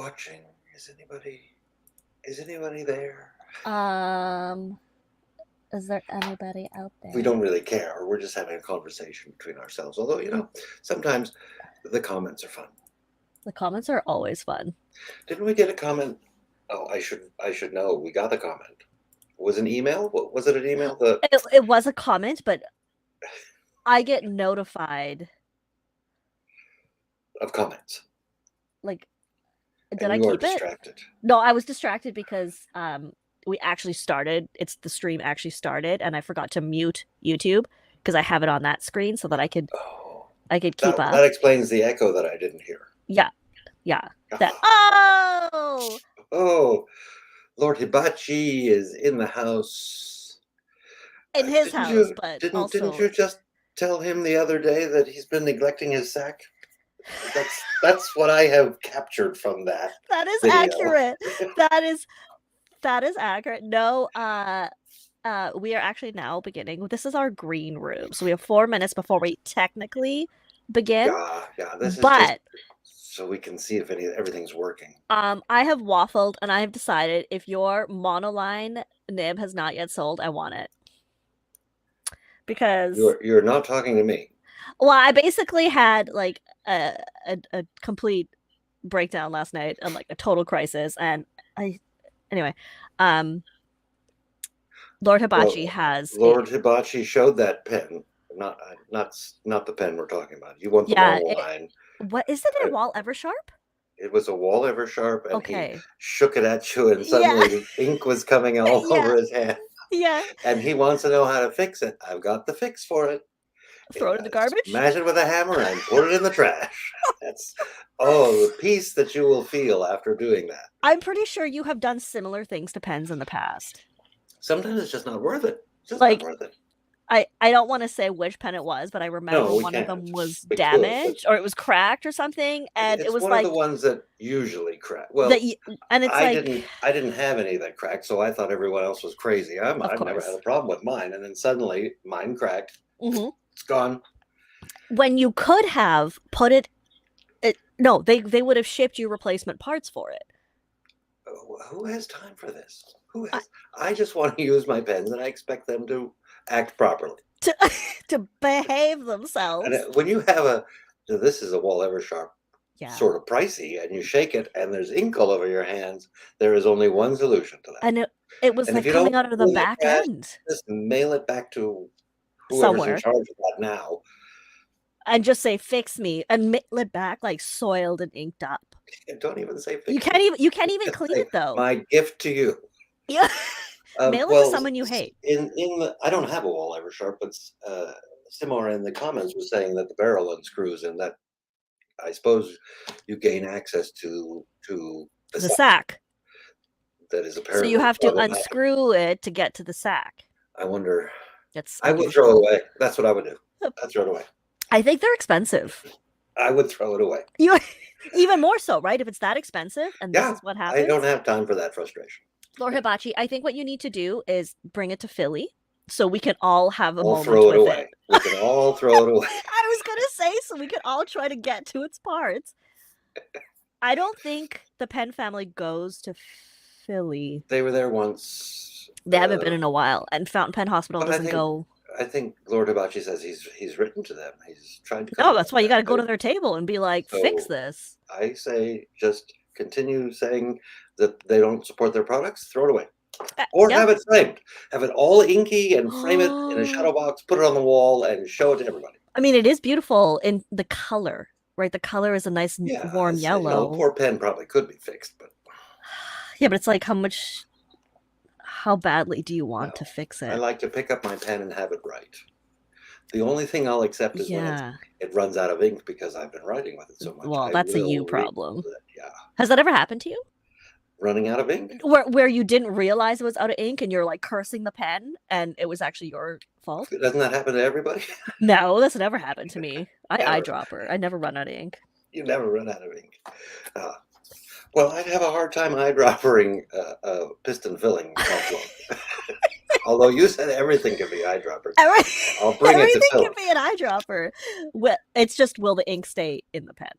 watching? Is anybody there? Is there anybody out there? We don't really care. We're just having a conversation between ourselves. Although, sometimes the comments are fun. The comments are always fun. Didn't we get a comment? Oh, I should know. We got a comment. Was it an email? Was it an email? It was a comment, but I get notified of comments. Like, did and I you keep are it? Distracted. No, I was distracted because we actually started. The stream actually started, and I forgot to mute YouTube because I have it on that screen so that I could keep up. That explains the echo that I didn't hear. Yeah. That. Oh, Lord Hibachi is in the house. In his house, but didn't you just tell him the other day that he's been neglecting his sack? That's what I have captured from that. That is video. Accurate. That is accurate. No, we are actually now beginning. This is our green room, so we have 4 minutes before we technically begin. Yeah. This is just so we can see if everything's working. I have waffled, and I have decided if your monoline nib has not yet sold, I want it. Because you're not talking to me. Well, I basically had like a complete breakdown last night and like a total crisis, and anyway, Lord Hibachi Hibachi showed that pen, not the pen we're talking about. You want the monoline. What is it? A Wall Eversharp? It was a Wall Eversharp, and he shook it at you, and suddenly ink was coming all over his hand. Yeah. And he wants to know how to fix it. I've got the fix for it. Throw it in the garbage? Smash it with a hammer and put it in the trash. That's the peace that you will feel after doing that. I'm pretty sure you have done similar things to pens in the past. Sometimes it's just not worth it. Just not worth it. I don't want to say which pen it was, but I remember one of them was damaged or it was cracked or something, and it was one like of the ones that usually crack. Well, and it's I didn't have any that cracked, so I thought everyone else was crazy. I've never had a problem with mine, and then suddenly mine cracked. Mm-hmm. It's gone. When you could have put it, no, they would have shipped you replacement parts for it. Who has time for this? Who has? I just want to use my pens, and I expect them to act properly, to behave themselves. And when you have this is a Wall Eversharp, sort of pricey, and you shake it, and there's ink all over your hands. There is only one solution to that, and it was like coming out of the back end. Just mail it back to whoever's in charge of that now, and just say "fix me" and mail it back like soiled and inked up. Don't even say fix. You can't even clean it though. My gift to you. Yeah. Mail it to someone you hate. I don't have a Wall Eversharp, but Simar in the comments was saying that the barrel unscrews, and that I suppose you gain access to the sack. That is apparently. So you have to unscrew it to get to the sack. I wonder. I would throw it away. That's what I would do. I'd throw it away. I think they're expensive. I would throw it away. Even more so, right? If it's that expensive, and this is what happens. I don't have time for that frustration. Lord Hibachi, I think what you need to do is bring it to Philly so we can all have a moment throw it with away. We can all throw it away. I was going to say, so we can all try to get to its parts. I don't think the Penn family goes to Philly. They were there once. They haven't been in a while, and Fountain Pen Hospital doesn't go. I think Lord Hibachi says he's written to them. He's trying to. No, that's why you got to go to their table and be like, fix this. I say just continue saying that they don't support their products. Throw it away, or have it framed. Have it all inky and frame it in a shadow box. Put it on the wall and show it to everybody. I mean, it is beautiful in the color, right? The color is a nice warm yellow. Poor pen probably could be fixed, but but it's like how badly do you want to fix it? I like to pick up my pen and have it right. The only thing I'll accept is when it runs out of ink because I've been writing with it so much. Well, that's a you problem. Yeah. Has that ever happened to you? Running out of ink? Where you didn't realize it was out of ink and you're like cursing the pen and it was actually your fault? Doesn't that happen to everybody? No, that's never happened to me. I eyedropper. I never run out of ink. You never run out of ink. Well, I'd have a hard time eyedroppering piston filling. Although you said everything can be eyedropper. I'll bring it to Phil. Everything can be an eyedropper. It's just, will the ink stay in the pen?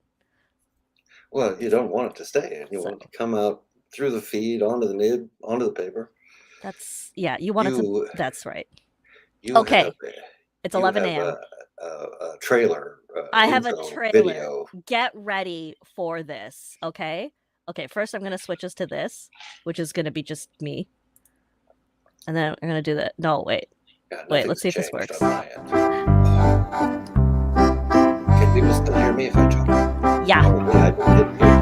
Well, you don't want it to stay in. You want it to come out through the feed, onto the nib, onto the paper. You want it to. You That's right. you have Okay, it's you 11 have a.m. a trailer I have a intro trailer. video. Get ready for this, okay? Okay, first I'm gonna switch us to this, which is gonna be just me, and then I'm gonna do that. No, wait, Yeah, wait. nothing's Let's see if this changed works. on my end. Can people still hear me if I talk? Yeah. Probably. I didn't hear you.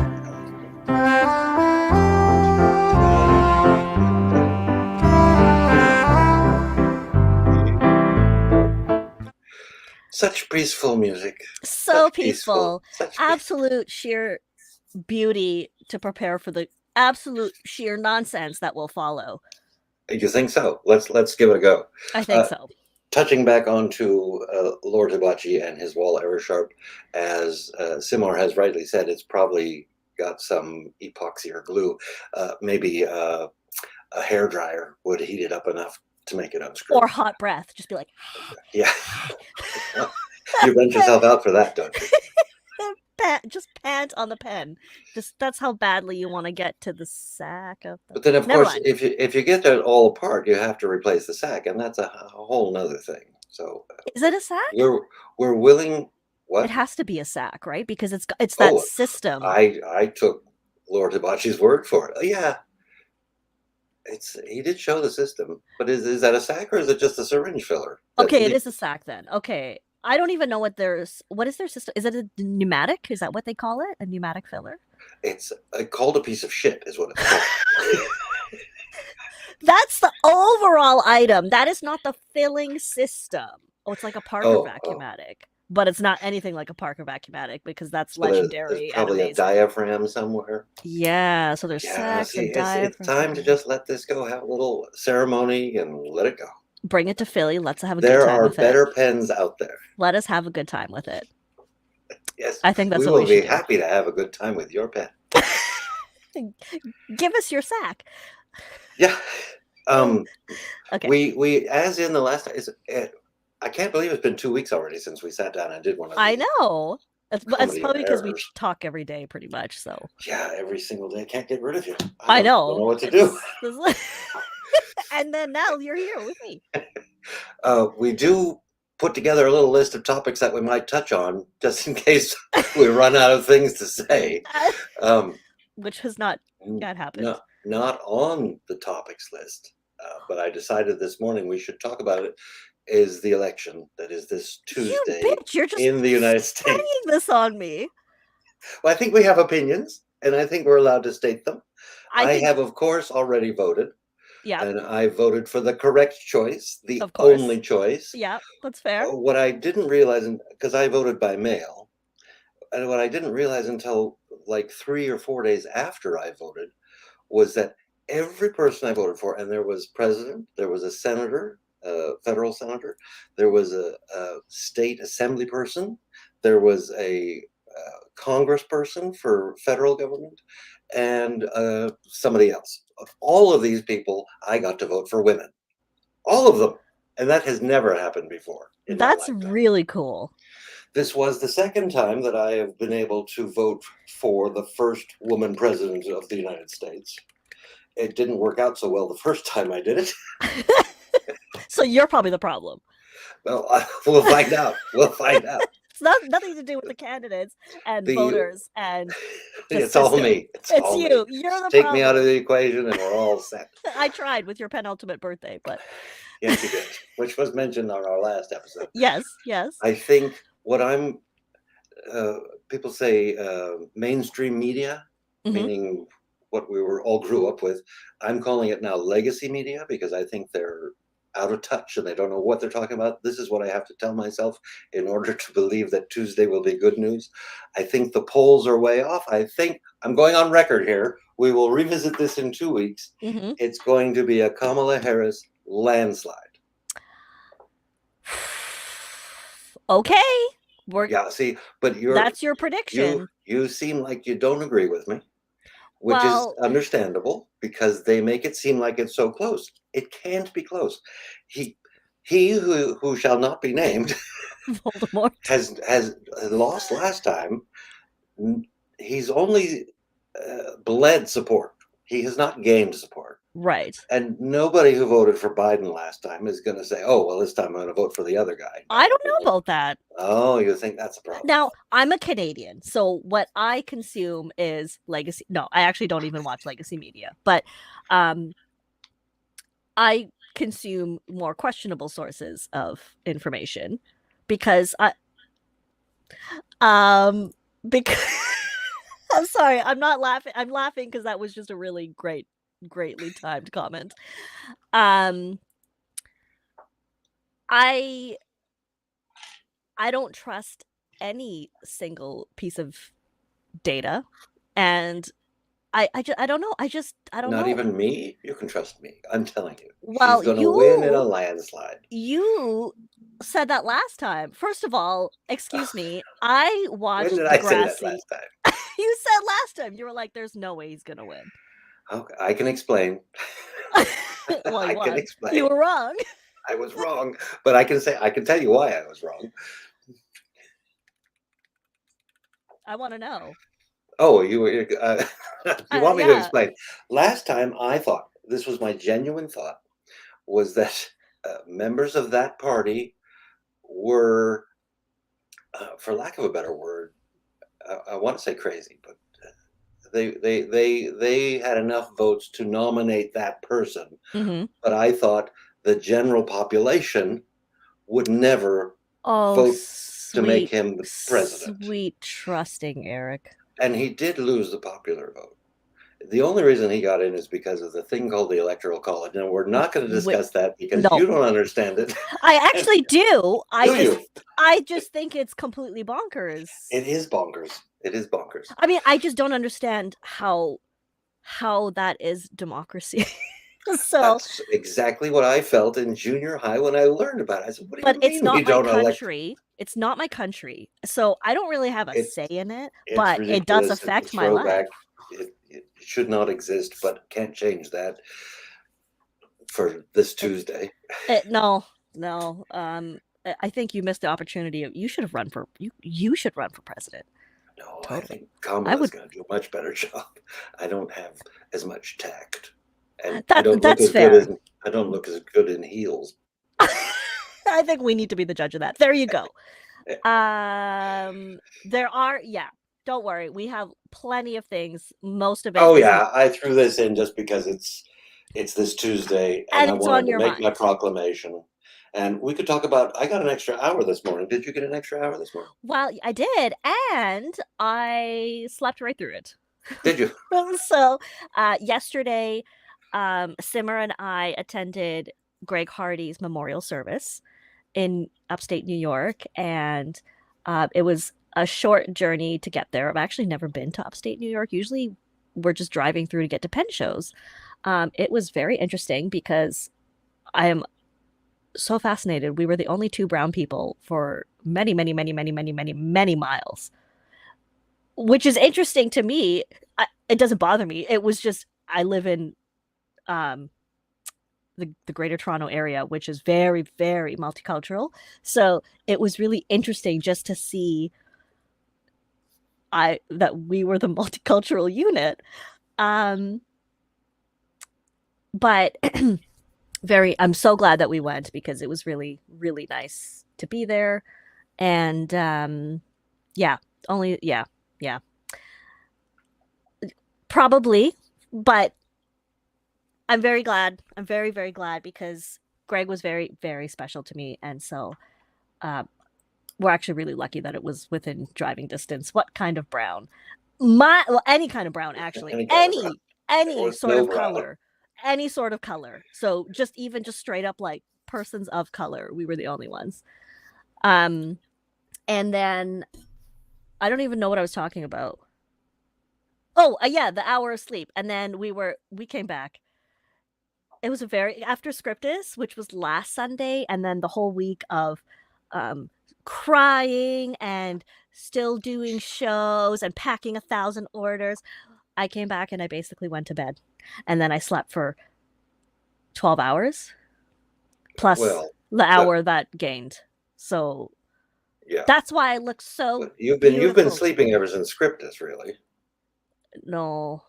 Such peaceful music. So Such peaceful. Such peaceful. Absolute sheer beauty to prepare for the absolute sheer nonsense that will follow. You think so? Let's give it a go. I think so. Touching back onto Lord Hibachi and his wall error sharp, as Simar has rightly said, it's probably got some epoxy or glue. Maybe a hair dryer would heat it up enough to make it unscrew. Or hot breath. Just be like, yeah. You rent yourself out for that, don't you? Just pant on the pen. Just that's how badly you want to get to the sack of the. But then, of Never course, mind. if you get that all apart, you have to replace the sack, and that's a whole nother thing. So, is it a sack? We're willing. What? It has to be a sack, right? Because it's that system. I took Lord Hibachi's word for it. Yeah, he did show the system, but is that a sack or is it just a syringe filler? Okay, it is a sack then. Okay. I don't even know what is their system? Is it a pneumatic? Is that what they call it? A pneumatic filler? It's called a piece of shit is what it's called. That's the overall item. That is not the filling system. Oh, it's like a Parker Vacuumatic. But it's not anything like a Parker Vacuumatic because that's legendary. There's probably a diaphragm somewhere. Yeah, so there's sacks and diaphragms. It's time to just let this go, have a little ceremony, and let it go. Bring it to Philly. Let's have a good time with it. There are better pens out there. Let us have a good time with it. Yes, I think that's we what will be happy to have a good time with your pen. Give us your sack. Yeah. Okay. We as in the last. I can't believe it's been 2 weeks already since we sat down and did one of these. I know. It's probably because we talk every day, pretty much. So. Yeah, every single day. I can't get rid of you. I know. I don't know what to do. And then now you're here with me. We do put together a little list of topics that we might touch on, just in case we run out of things to say. Which has not yet happened. Not on the topics list, but I decided this morning we should talk about it. Is the election that is this Tuesday You're just in the United States? Saying this on me. Well, I think we have opinions, and I think we're allowed to state them. I have, of course, already voted. Yeah. And I voted for the correct choice, the only choice. Yeah, that's fair. What I didn't realize, because I voted by mail, and what I didn't realize until like 3 or 4 days after I voted, was that every person I voted for, and there was president, there was a senator, federal senator, there was a state assembly person, there was a congressperson for federal government, and somebody else. All of these people, I got to vote for women. All of them. And that has never happened before. That's really cool. This was the second time that I have been able to vote for the first woman president of the United States. It didn't work out so well the first time I did it. So you're probably the problem. Well, we'll find out. We'll find out. It's nothing to do with the candidates and voters and it's all me. It's you. Me. You're the Take problem. me out of the equation and we're all set. I tried with your penultimate birthday, but yes, you did, which was mentioned on our last episode. Yes. I think what I'm people say mainstream media, meaning what we were all grew up with. I'm calling it now legacy media because I think they're out of touch and they don't know what they're talking about. This is what I have to tell myself in order to believe that Tuesday will be good news. I think the polls are way off. I think I'm going on record here. We will revisit this in 2 weeks. It's going to be a Kamala Harris landslide. Okay. See, but that's your prediction. You seem like you don't agree with me, which is understandable because they make it seem like it's so close. It can't be close. He who shall not be named Voldemort has lost last time. he's only bled support. He has not gained support. Right. And nobody who voted for Biden last time is going to say, "Oh, well, this time I'm going to vote for the other guy." I don't know about that. Oh, you think that's a problem? Now, I'm a Canadian, so what I consume is legacy. No, I actually don't even watch legacy media, but I consume more questionable sources of information because because I'm sorry, I'm not laughing. I'm laughing because that was just a really greatly timed comment. I don't trust any single piece of data, and I don't know. I don't Not know. even me? You can trust me. I'm telling you. Well, She's going to win in a landslide. You said that last time. First of all, excuse me. I watched When did Degrassi. I say that last time? You said last time. You were like, "There's no way he's gonna win." Okay, I can explain. Well, I can explain. You were wrong. I was wrong, but I can tell you why I was wrong. I want to know. Oh, you want me to explain? Last time I thought, this was my genuine thought, was that members of that party were, for lack of a better word, I want to say crazy, but they had enough votes to nominate that person. Mm-hmm. But I thought the general population would never vote to make him the president. Sweet trusting Eric. And he did lose the popular vote. The only reason he got in is because of the thing called the Electoral College, and we're not going to discuss that because you don't understand it. I actually do. I just think it's completely bonkers. It is bonkers. It is bonkers. I mean, I just don't understand how that is democracy. So that's exactly what I felt in junior high when I learned about it. I said, "What do you mean it's not we don't my country. It's not my country, so I don't really have a say in it. But it does affect my life. It should not exist, but can't change that for this Tuesday." No. I think you missed the opportunity. You should have run for you should run for president. No, totally. I think Kamala's going to do a much better job. I don't have as much tact, and I don't look as good in heels. I think we need to be the judge of that. There you go. There are, don't worry. We have plenty of things. Most of it. Oh yeah, I threw this in just because it's this Tuesday, and I wanted to make my proclamation. And we could talk about, I got an extra hour this morning. Did you get an extra hour this morning? Well, I did, and I slept right through it. Did you? So yesterday, Simmer and I attended Greg Hardy's memorial service in upstate New York, and it was a short journey to get there. I've actually never been to upstate New York. Usually we're just driving through to get to Penn shows. It was very interesting because I am so fascinated. We were the only two brown people for many miles, which is interesting to me. It doesn't bother me. It was just, I live in the Greater Toronto area, which is very, very multicultural. So it was really interesting just to see that we were the multicultural unit. But I'm so glad that we went because it was really, really nice to be there. And probably, but I'm very glad. I'm very, very glad because Greg was very, very special to me. And so we're actually really lucky that it was within driving distance. What kind of brown? Any kind of brown, actually. Any sort of color. Any sort of color. So just straight up like persons of color. We were the only ones. And then I don't even know what I was talking about. Oh, the hour of sleep. And then we came back. It was after Scriptus, which was last Sunday, and then the whole week of crying and still doing shows and packing 1,000 orders. I came back and I basically went to bed. And then I slept for 12 hours plus the hour that gained. So that's why I look so you've been sleeping ever since Scriptus, really. No,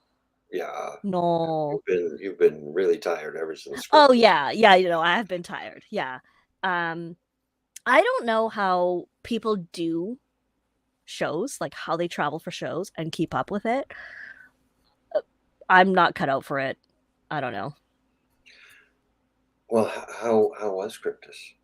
Yeah, no. you've been really tired ever since Oh Scriptus. yeah, yeah. I have been tired. Yeah. Um, I don't know how people do shows, like how they travel for shows and keep up with it. I'm not cut out for it. I don't know. Well, how was Scriptus?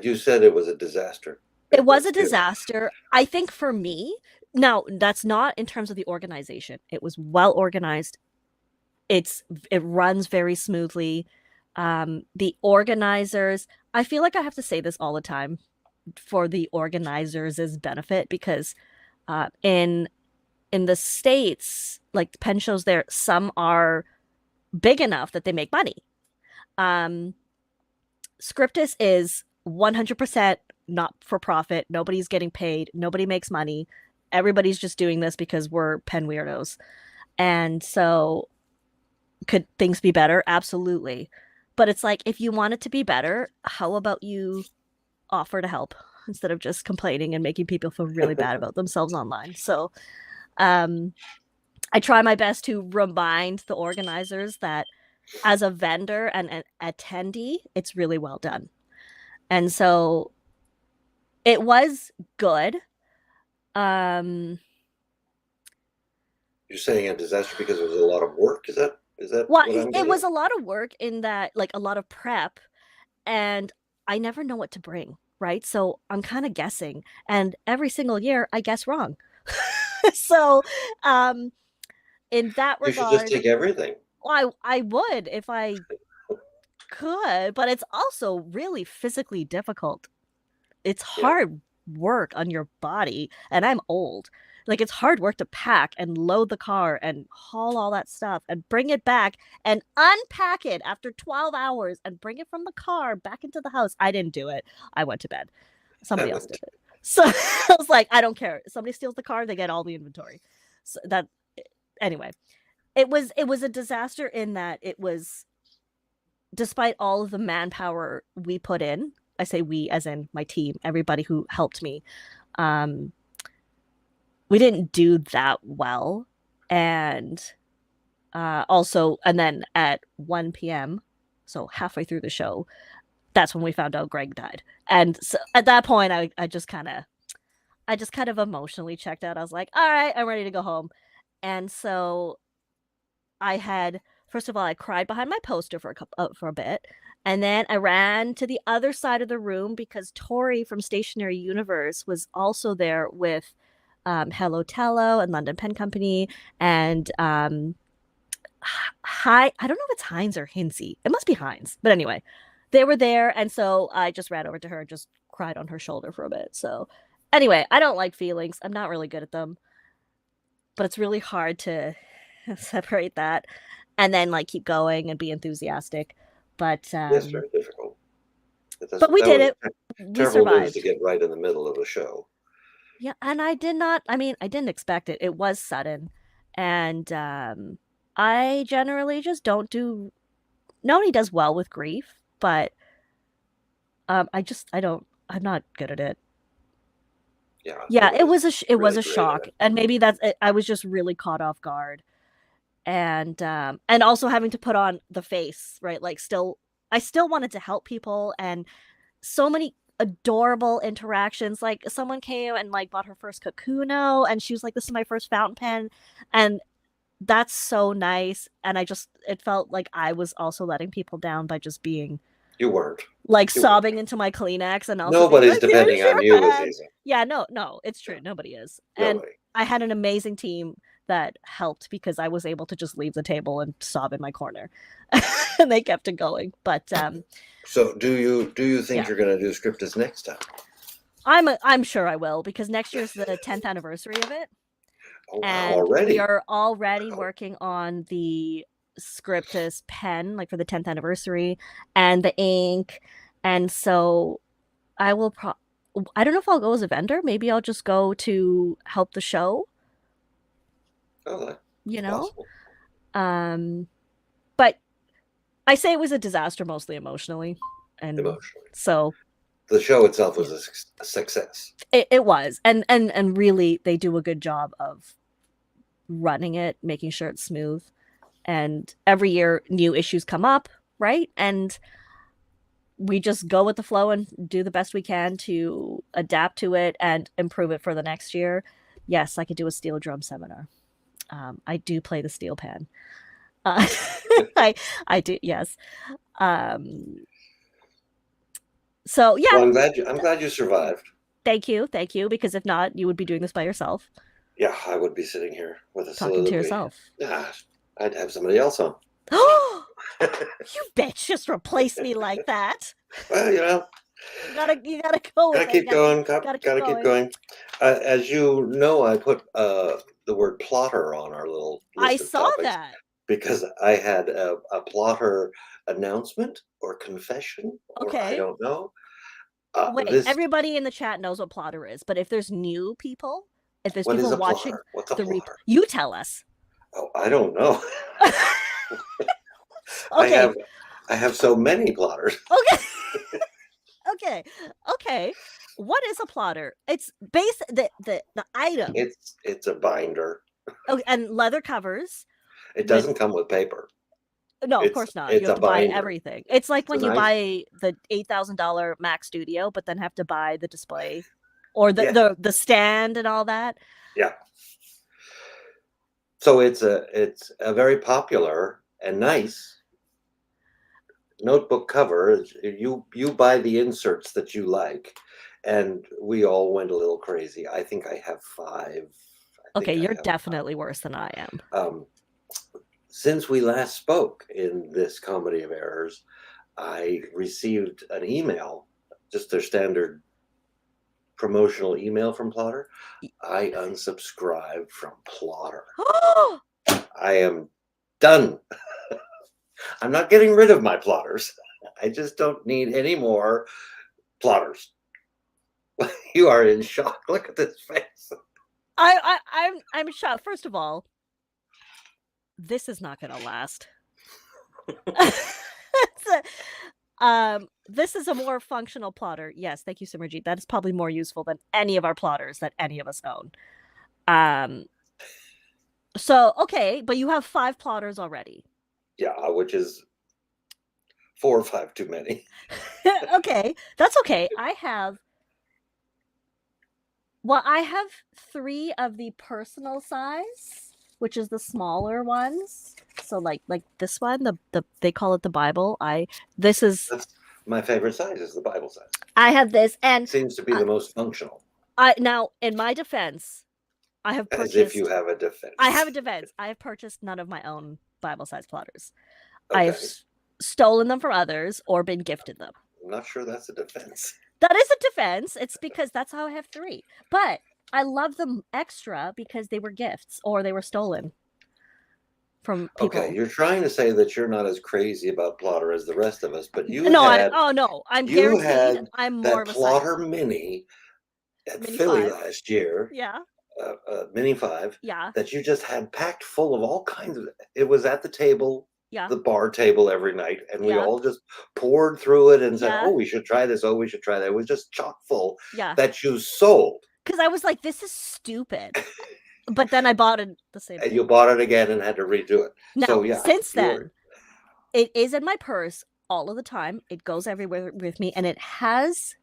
You said it was a disaster. It was Let's a hear it. disaster. I think for me, now that's not in terms of the organization. It was well organized. It runs very smoothly. The organizers, I feel like I have to say this all the time for the organizers' benefit because in the States, like the pen shows there, some are big enough that they make money. Um, Scriptus is 100% not for profit. Nobody's getting paid. Nobody makes money. Everybody's just doing this because we're pen weirdos. And so, could things be better? Absolutely. But it's like, if you want it to be better, how about you offer to help instead of just complaining and making people feel really bad about themselves online? So, um, I try my best to remind the organizers that as a vendor and an attendee, it's really well done. And so it was good. Um, You're saying a disaster because it was a lot of work. Is that well, what I'm it getting? was a lot of work in that, like a lot of prep, and I never know what to bring, right? So I'm kind of guessing, and every single year I guess wrong. So, um, in that You should just regard, take everything. I would if I could, but it's also really physically difficult. It's Yeah. hard work on your body, and I'm old. Like it's hard work to pack and load the car and haul all that stuff and bring it back and unpack it after 12 hours and bring it from the car back into the house. I didn't do it. I went to bed. I Somebody else went. did it. So I was like, I don't care. If somebody steals the car, they get all the inventory. So that anyway, it was a disaster in that it was despite all of the manpower we put in. I say we as in my team, everybody who helped me. Um, we didn't do that well. And also, and then at 1 p.m., so halfway through the show, that's when we found out Greg died. And so at that point, I just kind of emotionally checked out. I was like, all right, I'm ready to go home. And so I had first of all, I cried behind my poster for a bit, and then I ran to the other side of the room because Tori from Stationery Universe was also there with Hello Tello and London Pen Company and Hi. I don't know if it's Heinz or Hinsey. It must be Heinz, but anyway, they were there, and so I just ran over to her and just cried on her shoulder for a bit. So anyway, I don't like feelings. I'm not really good at them, but it's really hard to separate that and then like keep going and be enthusiastic. But Yes, um very difficult. but we That did was it. We terrible news to survived. get right in the middle of a show. Yeah, and I mean, I didn't expect it. It was sudden. And I generally just don't do nobody does well with grief, but I don't I'm not good at it. Yeah, Yeah, nobody's it was really a great at shock. it. And maybe that's it. I was just really caught off guard. And also having to put on the face, right? Like still I still wanted to help people and so many adorable interactions. Like someone came and like bought her first Kakuno and she was like, this is my first fountain pen. And that's so nice. And I just it felt like I was also letting people down by just being You weren't. like You weren't. sobbing into my Kleenex and also being Nobody's like, here's depending on your you, pen. Aziza. Yeah, no, it's Yeah, true. Nobody is. And nobody. I had an amazing team that helped because I was able to just leave the table and sob in my corner. And they kept it going. But So, do you think yeah. you're going to do Scriptus next time? I'm sure I will because next year's the 10th anniversary of it. Oh wow, And we already! are already Wow. working on the Scriptus pen, like for the 10th anniversary, and the ink. And so I will I don't know if I'll go as a vendor. Maybe I'll just go to help the show, Oh, you that's know? possible. Um, but I say it was a disaster mostly emotionally. And Emotionally, so the show itself yeah, was a success. it was. And really they do a good job of running it, making sure it's smooth. And every year new issues come up, right? And we just go with the flow and do the best we can to adapt to it and improve it for the next year. Yes, I could do a steel drum seminar. I do play the steel pan. Uh, I do, yes. So yeah. Well, I'm glad you survived. Thank you, because if not, you would be doing this by yourself. Yeah, I would be sitting here with a talking soliloquy. To yourself. Yeah, I'd have somebody else on. You bitch! Just replace me like that. Well, you know, you gotta go. Gotta keep going. Gotta keep going. As you know, I put the word plotter on our little list of saw topics that because I had a plotter announcement or confession, or I don't know. Wait, everybody in the chat knows what plotter is, but if there's new people, if there's what people is a watching plotter? What's a plotter? You tell us. Oh, I don't know. Okay. I have so many plotters. Okay. Okay. What is a plotter? It's the item. It's a binder. Oh, and leather covers. It doesn't come with paper. No, of course not. You have to buy everything. It's like when you buy the $8,000 Mac Studio, but then have to buy the display or the stand and all that. Yeah. So it's a very popular and nice notebook cover. You buy the inserts that you like, and we all went a little crazy. I think I have 5. Okay, you're definitely worse than I am. Since we last spoke in this Comedy of Errors, I received an email, just their standard promotional email from Plotter. I unsubscribed from Plotter. I am done. I'm not getting rid of my plotters. I just don't need any more plotters. You are in shock. Look at this face. I'm shocked. First of all, this is not going to last. This is a more functional plotter. Yes, thank you, Simmerjeet. That is probably more useful than any of our plotters that any of us own. So okay, but you have 5 plotters already. Yeah, which is 4 or 5 too many. Okay, that's okay. I have 3 of the personal size, which is the smaller ones. So like this one, they call it the Bible. That's my favorite size is the Bible size. I have this, and it seems to be the most functional. Now, in my defense, I have purchased. As if you have a defense. I have a defense. I have purchased none of my own Bible size plotters. Okay. I have stolen them from others or been gifted them. I'm not sure that's a defense. That is a defense. It's because that's how I have 3. But I love them extra because they were gifts or they were stolen from people. Okay, you're trying to say that you're not as crazy about plotter as the rest of us, but you I'm guaranteed I'm more of a plotter mini at Philly 5. Last year. Yeah. Mini 5. Yeah. That you just had packed full of all kinds of. It was at the table. Yeah. The bar table every night, and we all just poured through it and said, "Oh, we should try this. Oh, we should try that." It was just chock full. Yeah. That you sold. Because I was like, "This is stupid," but then I bought it the same. And you bought it again and had to redo it. Now, so since then, it is in my purse all of the time. It goes everywhere with me, and it has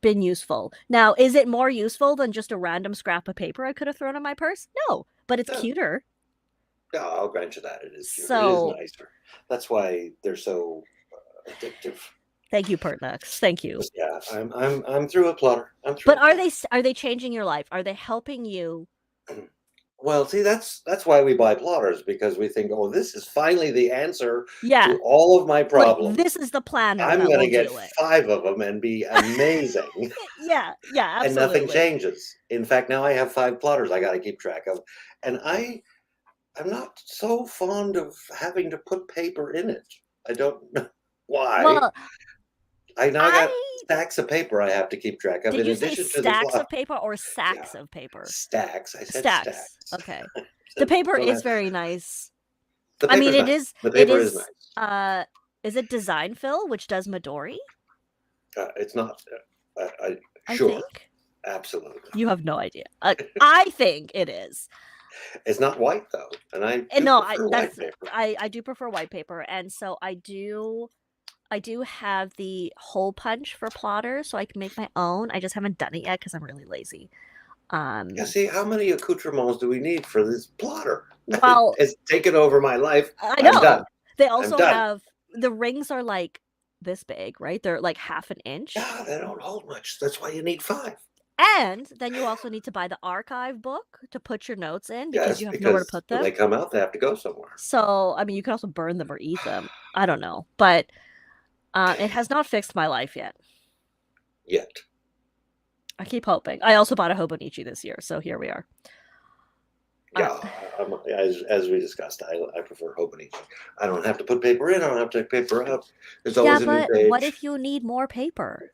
been useful. Now, is it more useful than just a random scrap of paper I could have thrown in my purse? No, but it's cuter. No, I'll grant you that. It is cute. It is nicer. That's why they're so addictive. Thank you, Pertnux. Thank you. Yeah, I'm through a plotter. But are they changing your life? Are they helping you? Well, see, that's why we buy plotters, because we think, oh, this is finally the answer to all of my problems. But this is the plan. I'm going to get 5 of them and be amazing. Yeah, absolutely. And nothing changes. In fact, now I have 5 plotters I got to keep track of, and I'm not so fond of having to put paper in it. I don't know why. Well, I got stacks of paper I have to keep track of. Did you say stacks of paper or sacks of paper? Stacks. I said stacks. Okay. The paper is very nice. I mean, it is. The paper is nice. Is it Design Fill, which does Midori? It's not. I think. Absolutely. You have no idea. I think it is. It's not white though, and I And do no, prefer white paper. I do prefer white paper, and so I do have the hole punch for plotters, so I can make my own. I just haven't done it yet because I'm really lazy. Yeah, Um, see, how many accoutrements do we need for this plotter? well, It's taken over my life. I I'm done. know. They I'm also done. have the rings are like this big, right? They're like half an inch. Yeah, they don't hold much. That's why you need 5. And then you also need to buy the archive book to put your notes in because Yes, you have nowhere to because put when them. they come out, they have to go somewhere. So, I mean, you can also burn them or eat them. I don't know, but it has not fixed my life yet. Yet. I keep hoping. I also bought a Hobonichi this year, so here we are. Uh, Yeah, as we discussed, I prefer Hobonichi. I don't have to put paper in. I don't have to take paper out. There's yeah, always a new but what page. if you need more paper?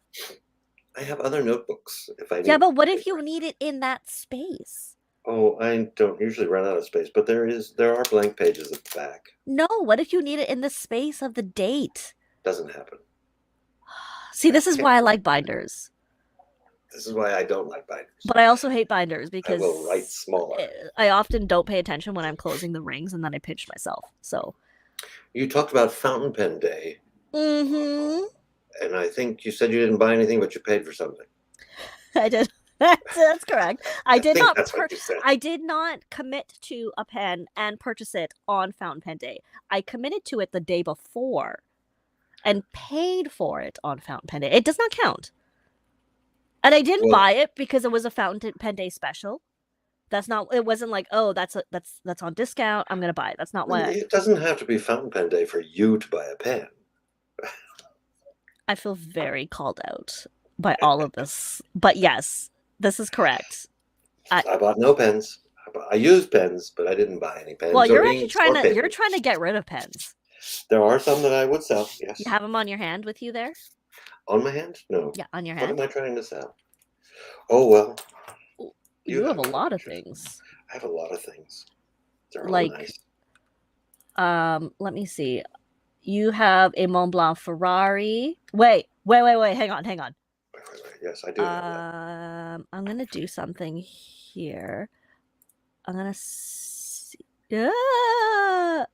I have other notebooks if I Yeah, need but what if you paper. need it in that space? Oh, I don't usually run out of space, but there are blank pages at the back. No, what if you need it in the space of the date? Doesn't happen. See, this is why I like binders. This is why I don't like binders. But I also hate binders I will write because smaller. I often don't pay attention when I'm closing the rings and then I pinch myself. So, You talked about fountain pen day, mm-hmm. and I think you said you didn't buy anything, but you paid for something. I did. That's correct. I think that's what you said. I did not commit to a pen and purchase it on Fountain Pen Day. I committed to it the day before and paid for it on Fountain Pen Day. It does not count. And I didn't Well, buy it because it was a Fountain Pen Day special. That's not. It wasn't like, oh, that's on discount. I'm gonna buy it. That's not what it doesn't have to be fountain pen day for you to buy a pen. I feel very called out by all of this. But yes, this is correct. I bought no pens. I used pens, but I didn't buy any pens. Well, you're or actually inks or you're paper. trying to get rid of pens. There are some that I would sell. Yes. You have them on your hand with you there? On my hand? No. Yeah, on your What hand. am I trying to sell? Oh well. You have a lot of things. I have a lot of things. They're Like, all nice. let me see. You have a Mont Blanc Ferrari. Wait. Hang on. Wait. Yes, I do. I'm gonna do something here. I'm gonna see. Yeah.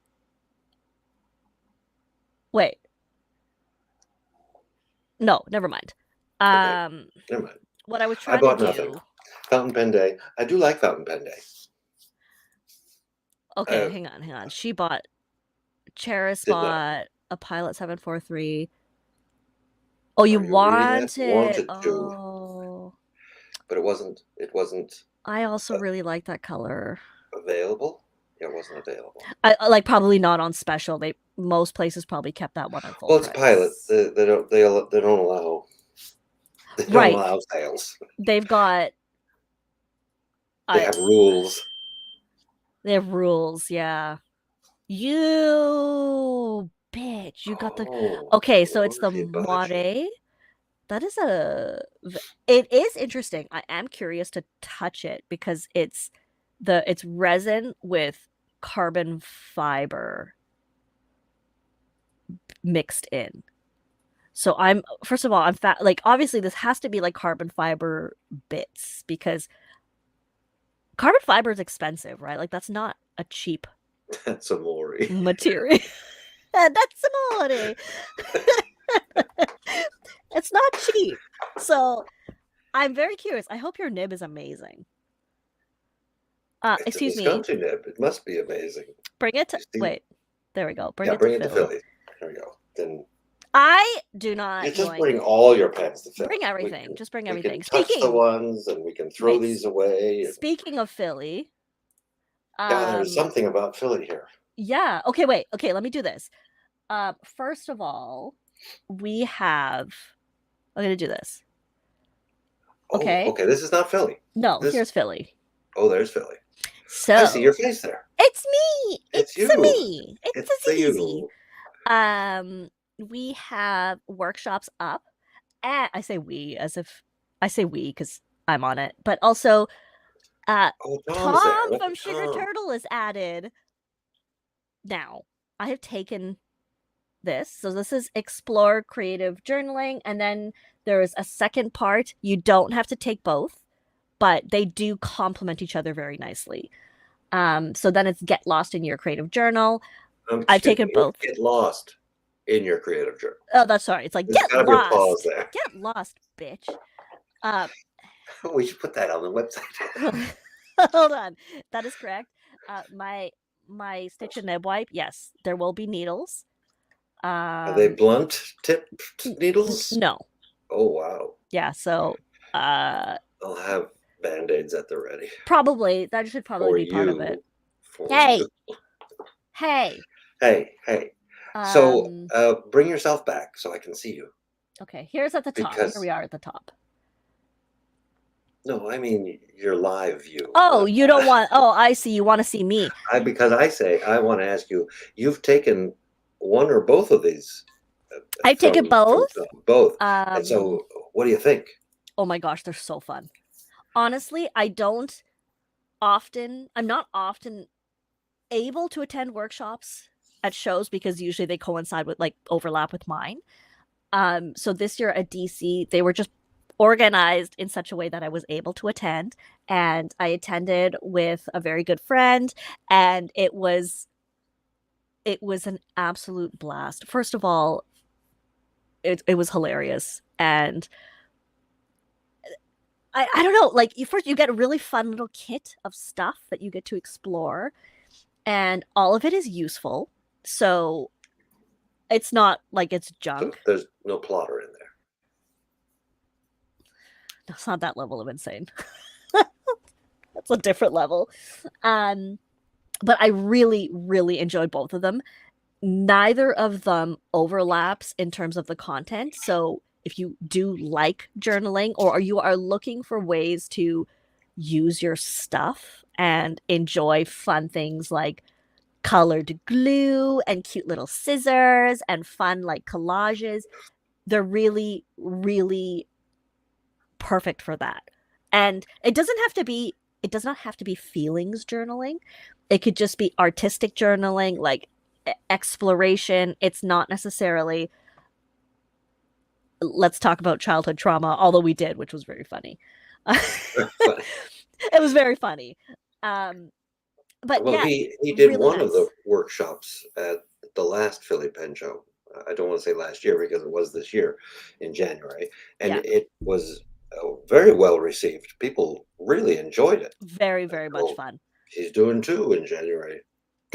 Wait. No, never mind. Okay. Never mind. What I was trying bought to do. nothing. Fountain pen day. I do like fountain pen day. Okay, hang on. She bought. Cheris bought a Pilot 743. Oh, you wanted to. Oh. But it wasn't. I also really like that color. Available? Yeah, it wasn't available. I like probably not on special. Most places probably kept that one on full Well, it's price. Pilot. They don't allow. They don't allow sales. They've got. They have rules. They have rules, yeah. You bitch! You got the. Okay, so it's the Moire. That is it is interesting. I am curious to touch it because it's resin with carbon fiber mixed in. So first of all, like obviously this has to be like carbon fiber bits because carbon fiber is expensive, right? Like that's not a cheap That's amore. Material. That's amore. It's not cheap. So I'm very curious. I hope your nib is amazing. Excuse me. It's a Visconti nib. It must be amazing. Bring it to wait. There we go. Bring it to Philly. There we go. Then I do not. You just bring all your pens to Philly. Bring everything. Just bring everything. We can touch the ones, and we can throw these away. Speaking of Philly, yeah, there's something about Philly here. Yeah. Okay. Wait. Okay. Let me do this. First of all, we have. I'm gonna do this. Okay. Oh, okay. This is not Philly. No. Here's Philly. Oh, there's Philly. So I see your face there. It's me. It's you. Me. It's Azizah. We have workshops up. And I say we as if I say we because I'm on it, but also Tom from Sugar Turtle is added. Now, I have taken this. So this is Explore Creative Journaling. And then there's a second part. You don't have to take both, but they do complement each other very nicely. So then it's get lost in your creative journal. I've Excuse taken me. both. Get lost in your creative journey. Oh, that's sorry. It's like There's get got to be a pause lost. there. Get lost, bitch. Uh, We should put that on the website. hold on. That is correct. My stitch and nib wipe. Yes, there will be needles. Are they blunt tipped needles? No. Oh wow. Yeah. So I'll have band-aids at the ready. probably that should probably For be part of you. it. For Hey. you. Hey. Hey. So bring yourself back so I can see you. Okay, here's at the top. Because Here we are at the top. no, I mean your live view. Oh, you don't want. Oh, I see. You want to see me. Because I say I want to ask you. You've taken one or both of these. I've taken both. Both. And so, what do you think? Oh my gosh, they're so fun. Honestly, I'm not often able to attend workshops at shows because usually they coincide with overlap with mine. So this year at DC, they were just organized in such a way that I was able to attend, and I attended with a very good friend, and it was an absolute blast. First of all, it was hilarious, and I don't know, first you get a really fun little kit of stuff that you get to explore, and all of it is useful. So it's not like it's junk. So there's no plotter in there. It's not that level of insane. That's a different level. But I really, really enjoyed both of them. Neither of them overlaps in terms of the content. So if you do like journaling or you are looking for ways to use your stuff and enjoy fun things like colored glue and cute little scissors and fun collages, they're really, really perfect for that. And it does not have to be feelings journaling. It could just be artistic journaling, exploration. It's not necessarily let's talk about childhood trauma, although we did, which was very funny. It was very funny. But well, yeah, he did really one nice. of the workshops at the last Philly Pen Show. I don't want to say last year because it was this year in January, and it was very well received. People really enjoyed it. Very, very much fun. He's doing two in January.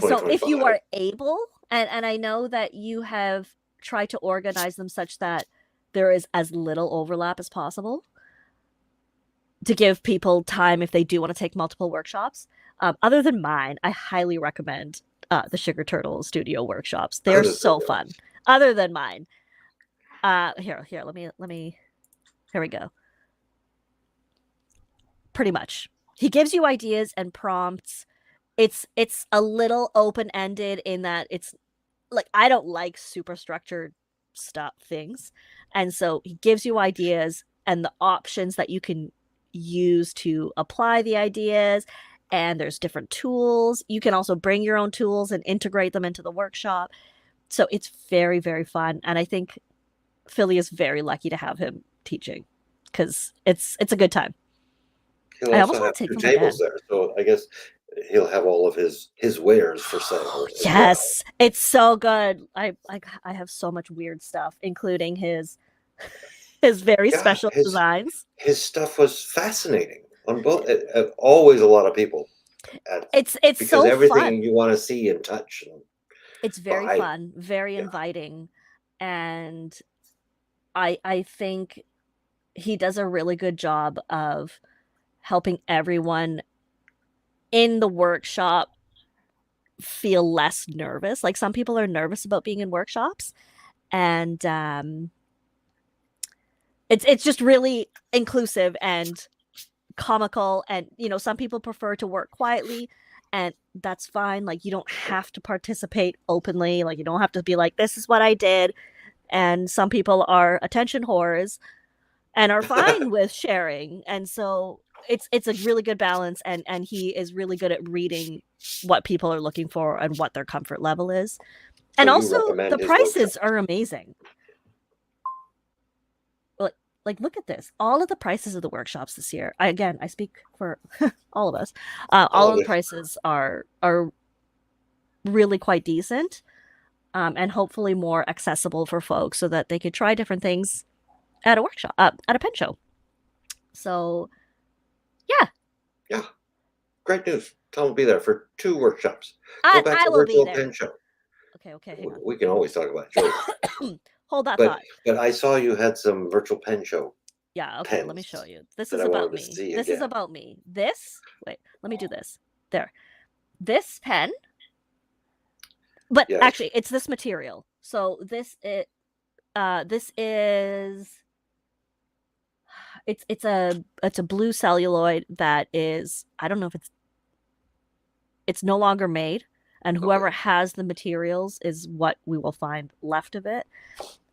So if you are able, and I know that you have tried to organize them such that there is as little overlap as possible to give people time if they do want to take multiple workshops. Other than mine, I highly recommend the Sugar Turtle Studio workshops. They're so fun. Other than mine. Here, let me here we go. Pretty much. He gives you ideas and prompts. It's a little open-ended in that it's I don't like super structured things. And so he gives you ideas and the options that you can use to apply the ideas. And there's different tools. You can also bring your own tools and integrate them into the workshop. So it's very, very fun. And I think Philly is very lucky to have him teaching because it's a good time. I almost have two tables there, so I guess he'll have all of his wares for sale. Yes, it's so good. I have so much weird stuff, including his very special designs. His stuff was fascinating on both. Always a lot of people. It's because so everything fun. You want to see and touch. And it's very fun, very inviting, and I think he does a really good job of helping everyone in the workshop feel less nervous. Some people are nervous about being in workshops, and it's just really inclusive and comical. And some people prefer to work quietly, and that's fine. You don't have to participate openly. You don't have to be like, this is what I did. And some people are attention whores and are fine with sharing. And so it's a really good balance, and he is really good at reading what people are looking for and what their comfort level is. And also the prices are amazing. like, look at this. All of the prices of the workshops this year. I speak for all of us. All of the prices are really quite decent, and hopefully more accessible for folks so that they could try different things at a workshop, at a pen show. So, yeah. Yeah. Great news. Tom will be there for 2 workshops. Go back I to will be virtual there. pen show. Okay, hang on. We can always talk about George. Hold that But thought. but I saw you had some virtual pen show. Yeah, okay, let me Pens show you. This that is I about wanted to me. see This is again. about me. Wait, let me do this. There. This pen, but Yes. actually it's this material. So this is it's a blue celluloid that is, I don't know if it's no longer made, and whoever has the materials is what we will find left of it.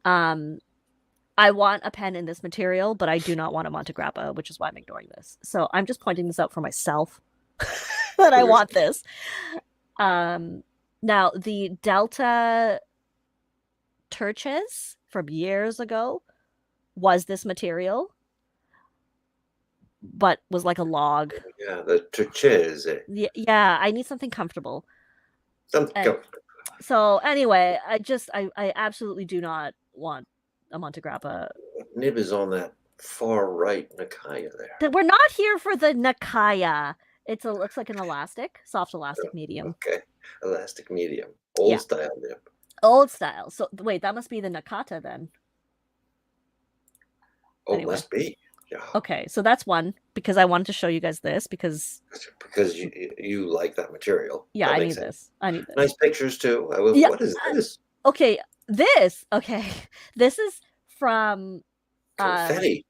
I want a pen in this material, but I do not want a Montegrappa, which is why I'm ignoring this. So I'm just pointing this out for myself that I want this. Now the Delta Turches from years ago was this material, but was like a log. Yeah, the Turches. Yeah, I need something comfortable. Comfortable. So anyway, I absolutely do not want a Montegrappa. Nib is on that far right Nakaya there. We're not here for the Nakaya. It looks like an soft elastic medium. Okay, elastic medium, old style nib. Old style. So wait, that must be the Nakata then. Oh, anyway. Must be. Yeah. Okay, so that's one, because I wanted to show you guys this because you like that material. Yeah, I need this. Nice pictures too. What is this? Okay, this is from confetti.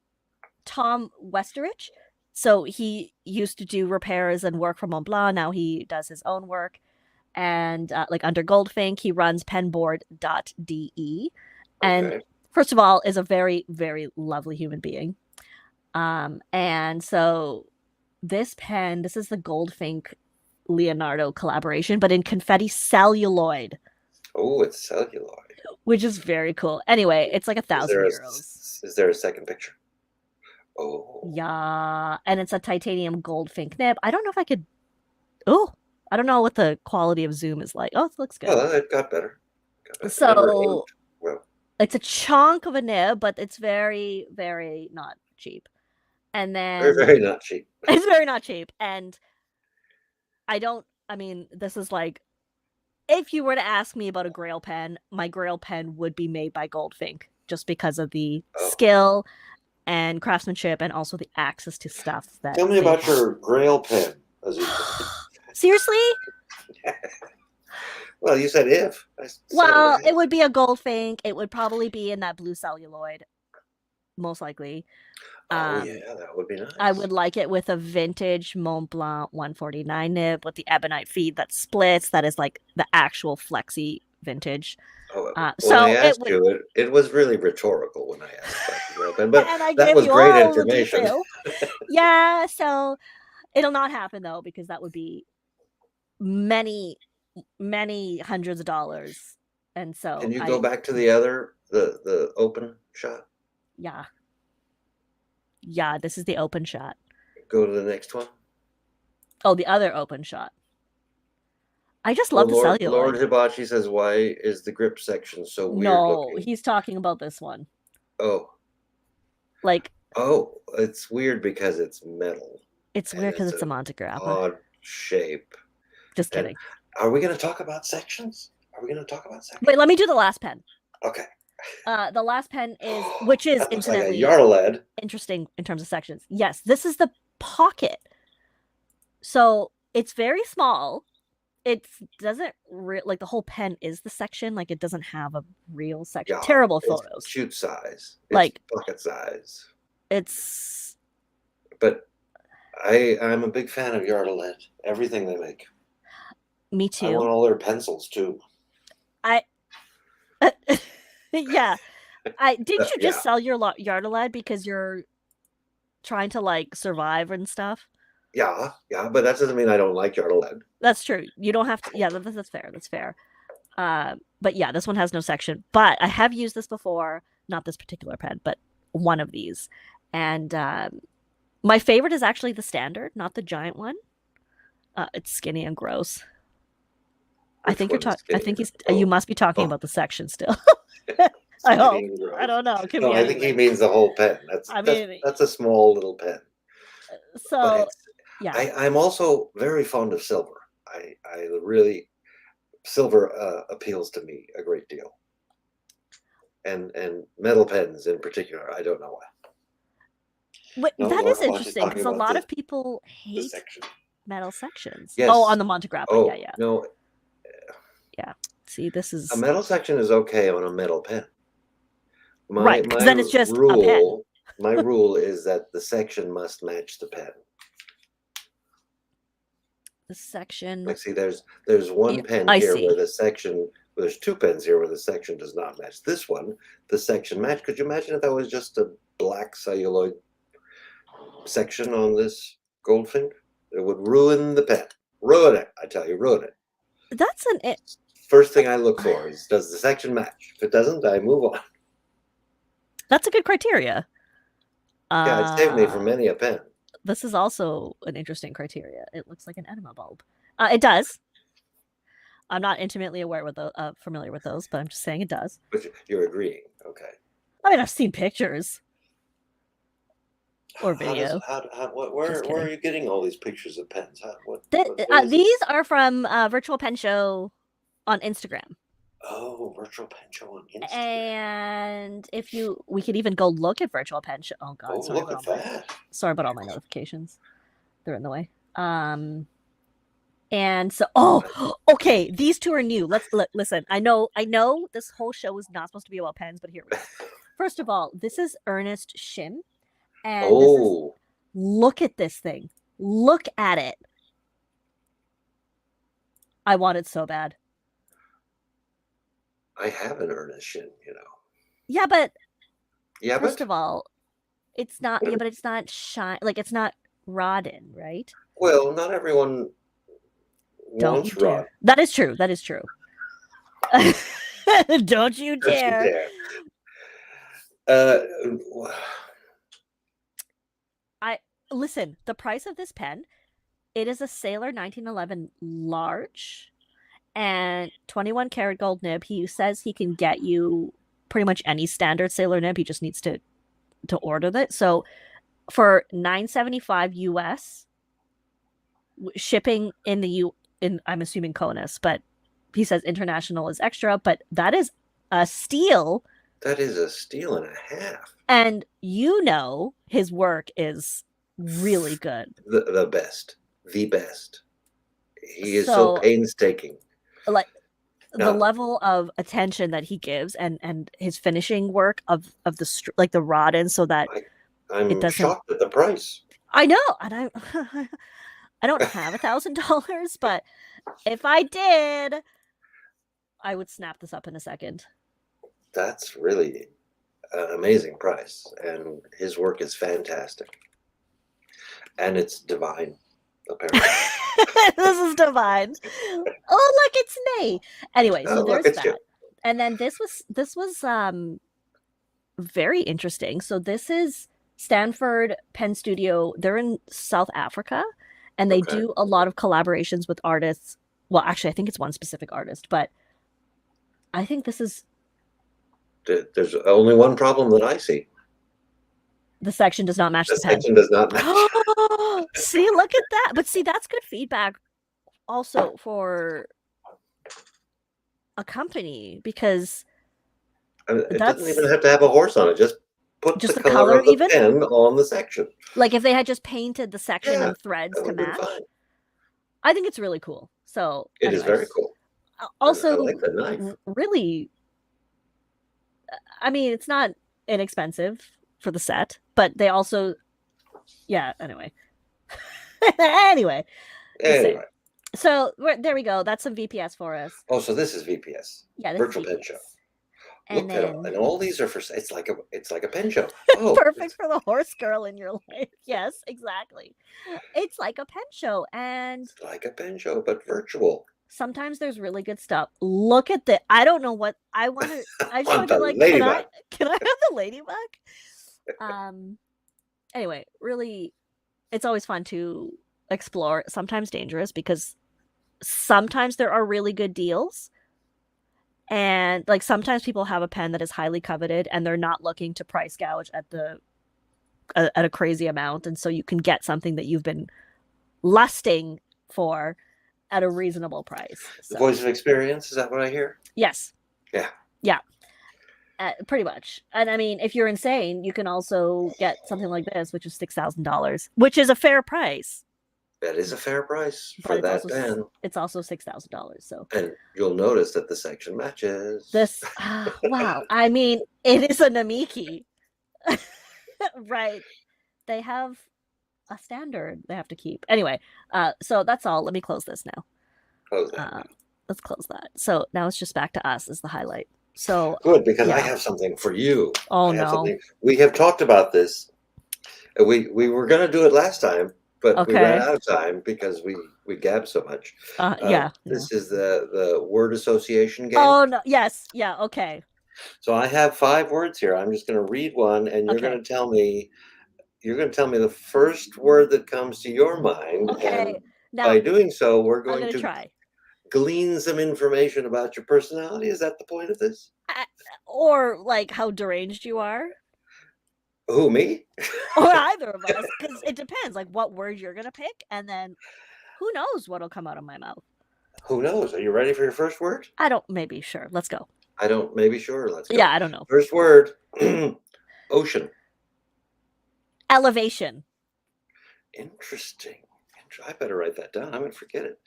Tom Westerich. So he used to do repairs and work for Montblanc. Now he does his own work, and like under Goldfink, he runs penboard.de, and first of all, is a very, very lovely human being. And so this is the Goldfink Leonardo collaboration, but in confetti celluloid. Oh, it's celluloid. Which is very cool. Anyway, it's like 1,000 euros. Is there a second picture? Oh. Yeah. And it's a titanium Goldfink nib. I don't know if I could. Oh, I don't know what the quality of zoom is like. Oh, it looks good. Oh, it got better. So it's a chunk of a nib, but it's very, very not cheap. And then very, very not cheap. It's very not cheap. And this is like, if you were to ask me about a Grail pen, my Grail pen would be made by Goldfink, just because of the skill and craftsmanship and also the access to stuff that. Tell me about your Grail pen, Azizah. Seriously? Well, you said if. It would be a Goldfink. It would probably be in that blue celluloid, most likely. Yeah, that would be nice. I would like it with a vintage Montblanc 149 nib with the ebonite feed that splits. That is like the actual flexi vintage. When I asked it was really rhetorical when I asked about the Grail pen, but that was great information. Yeah, so it'll not happen though, because that would be many, many hundreds of dollars. And so can you go back to the open shot? Yeah. Yeah, this is the open shot. Go to the next one. Oh, the other open shot. I just love the celluloid. Lord Hibachi says, why is the grip section so weird looking? No, he's talking about this one. Oh. Like. Oh, it's weird because it's metal. It's weird because it's a Montegrappa. Odd shape. Just kidding. Are we going to talk about sections? Wait, let me do the last pen. Okay. The last pen is, which is incidentally like interesting in terms of sections. Yes, this is the pocket. So it's very small. It doesn't like the whole pen is the section. Like it doesn't have a real section. Yeah, terrible photos. It's shoot size. It's like pocket size. It's. But I'm a big fan of Yardelet. Everything they make. Me too. I want all their pencils too. Yeah. Didn't you just sell your Yardelet because you're trying to like survive and stuff? Yeah, but that doesn't mean I don't like Yardelet. That's true. You don't have to. Yeah, that's fair. That's fair. But yeah, this one has no section. But I have used this before. Not this particular pen, but one of these. And my favorite is actually the standard, not the giant one. It's skinny and gross. I think you're talking. I think you must be talking about the section still. I hope. I don't know. No, I think he means the whole pen. That's a small little pen. So yeah, I'm also very fond of silver. I really silver appeals to me a great deal, and metal pens in particular. I don't know why. That is interesting because a lot of people hate metal sections. Yes. Oh, on the Monte Grappa. Oh, yeah. No. Yeah. See, this is a metal section is okay on a metal pen. Right, because then it's just a pen. My rule is that the section must match the pen. The section. Like, see, there's one pen here where the section. There's two pens here where the section does not match. This one, the section match. Could you imagine if that was just a black celluloid section on this Goldfinch? It would ruin the pen. Ruin it. I tell you, ruin it. That's first thing I look for is, does the section match? If it doesn't, I move on. That's a good criteria. Yeah, it saved me from many a pen. This is also an interesting criteria. It looks like an enema bulb. It does. I'm not intimately familiar with those, but I'm just saying it does. But you're agreeing, okay? I mean, I've seen pictures or video. Where are you getting all these pictures of pens? These are from Virtual Pen Show on Instagram. Oh, Virtual Pen Show on Instagram. And we could even go look at Virtual Pen Show. Oh God, sorry about all my notifications. They're in the way. And so, okay, these two are new. Let's listen. I know this whole show is not supposed to be about pens, but here we go. First of all, this is Ernest Shim. And look at this thing. Look at it. I want it so bad. I have an Ernest Shim, Yeah, but first of all, it's not. Yeah, but it's not shine. Like, it's not Rodin, right? Well, not everyone wants Rodin. That is true. Don't you dare. Listen, the price of this pen, it is a Sailor 1911 large and 21 karat gold nib. He says he can get you pretty much any standard Sailor nib. He just needs to order that. So for $9.75 US, shipping in I'm assuming CONUS, but he says international is extra, but that is a steal. That is a steal and a half. And his work is really good. The best. He is so painstaking. Like the level of attention that he gives and his finishing work of the Rodin, so that I'm shocked at the price. I know, and I don't have $1,000, but if I did, I would snap this up in a second. That's really an amazing price, and his work is fantastic. And it's divine, apparently. This is divine. Oh, look, it's me. Anyway, so there's that. You. And then this was very interesting. So this is Stanford Pen Studio. They're in South Africa, and they do a lot of collaborations with artists. Well, actually, I think it's one specific artist, but I think this is... There's only one problem that I see. The section does not match the pen. The section does not match. See, look at that. But see, that's good feedback also for a company, because it doesn't even have to have a horse on it. Just put the color of the pen on the section. Like if they had just painted the section and threads to match. I think it's really cool. So it is very cool. Also, I like the knife. Really, I mean, it's not inexpensive for the set, but they also, anyway. anyway. So there we go. That's some VPS for us. Oh, so this is VPS. Yeah, Virtual Pen Show. And all these are for. It's like a pen show. Oh, perfect for the horse girl in your life. Yes, exactly. It's like a pen show, and it's like a pen show, but virtual. Sometimes there's really good stuff. Look at the. I don't know what I want to. I just want to be like, can I have the ladybug? Anyway, really, it's always fun to explore, sometimes dangerous, because sometimes there are really good deals. And like sometimes people have a pen that is highly coveted and they're not looking to price gouge at a crazy amount, and so you can get something that you've been lusting for at a reasonable price. The voice of experience, is that what I hear? Yes. Yeah. Yeah. Pretty much. And I mean, if you're insane, you can also get something like this, which is $6,000, which is a fair price. That is a fair price for that pen. It's also $6,000. So, and you'll notice that the section matches. This, wow. I mean, it is a Namiki, right? They have a standard they have to keep. Anyway, so that's all. Let me close this now. Close that. Let's close that. So now it's just back to us as the highlight. So good, because I have something for you. Oh no. We have talked about this. We were going to do it last time, but we ran out of time because we gabbed so much. This is the word association game. Oh no. Yes. Yeah. Okay. So I have 5 words here. I'm just going to read one, and you're going to tell me. You're going to tell me the first word that comes to your mind. Okay. And now, by doing so, we're going to try. Glean some information about your personality. Is that the point of this? Or like how deranged you are? Who, me? Or either of us, because it depends, like what word you're gonna pick, and then who knows what'll come out of my mouth. Who knows? Are you ready for your first word? Maybe, sure. Let's go. Sure. Let's go. Yeah, I don't know. First word, ocean. Elevation. Interesting. I better write that down. I'm going to forget it.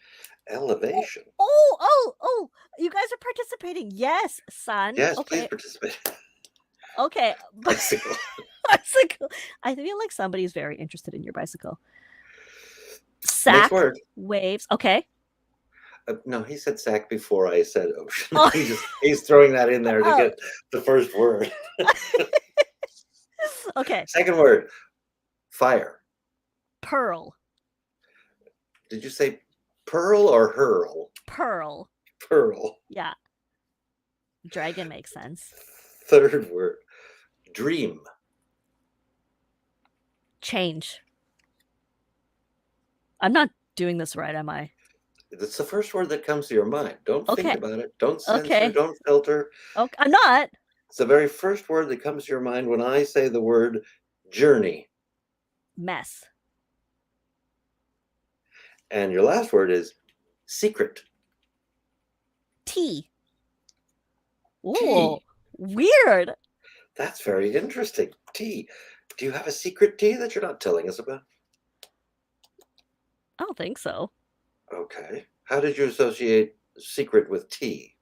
Elevation. Oh, you guys are participating. Yes, son. Yes, please participate. Okay. Bicycle. Bicycle. I feel like somebody's very interested in your bicycle. Sack. Waves. Okay. No, he said sack before I said ocean. Oh. He's throwing that in there to get the first word. Okay. Second word, fire. Pearl. Did you say pearl or hurl? Pearl. Pearl. Yeah. Dragon makes sense. Third word, dream. Change. I'm not doing this right, am I? That's the first word that comes to your mind. Don't think about it. Don't censor. Don't filter. Okay, I'm not. It's the very first word that comes to your mind when I say the word journey. Mess. And your last word is secret. Tea. Ooh, weird. That's very interesting. Tea. Do you have a secret tea that you're not telling us about? I don't think so. Okay. How did you associate secret with tea?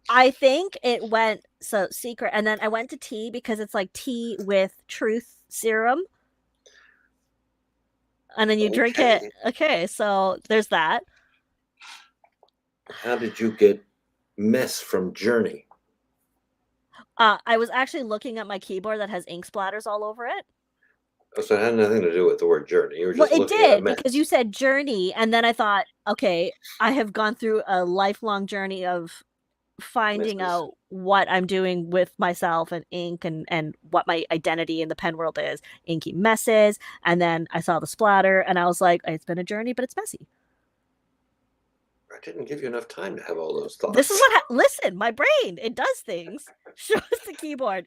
I think it went secret, and then I went to tea because it's like tea with truth serum. And then you drink it. Okay, so there's that. How did you get mess from journey? I was actually looking at my keyboard that has ink splatters all over it. Oh, so it had nothing to do with the word journey. You were just looking at it because you said journey, and then I thought, okay, I have gone through a lifelong journey of finding out what I'm doing with myself and ink and what my identity in the pen world is. Inky messes, and then I saw the splatter, and I was like, it's been a journey, but it's messy. I didn't give you enough time to have all those thoughts. This is what listen, my brain, it does things. Show us the keyboard.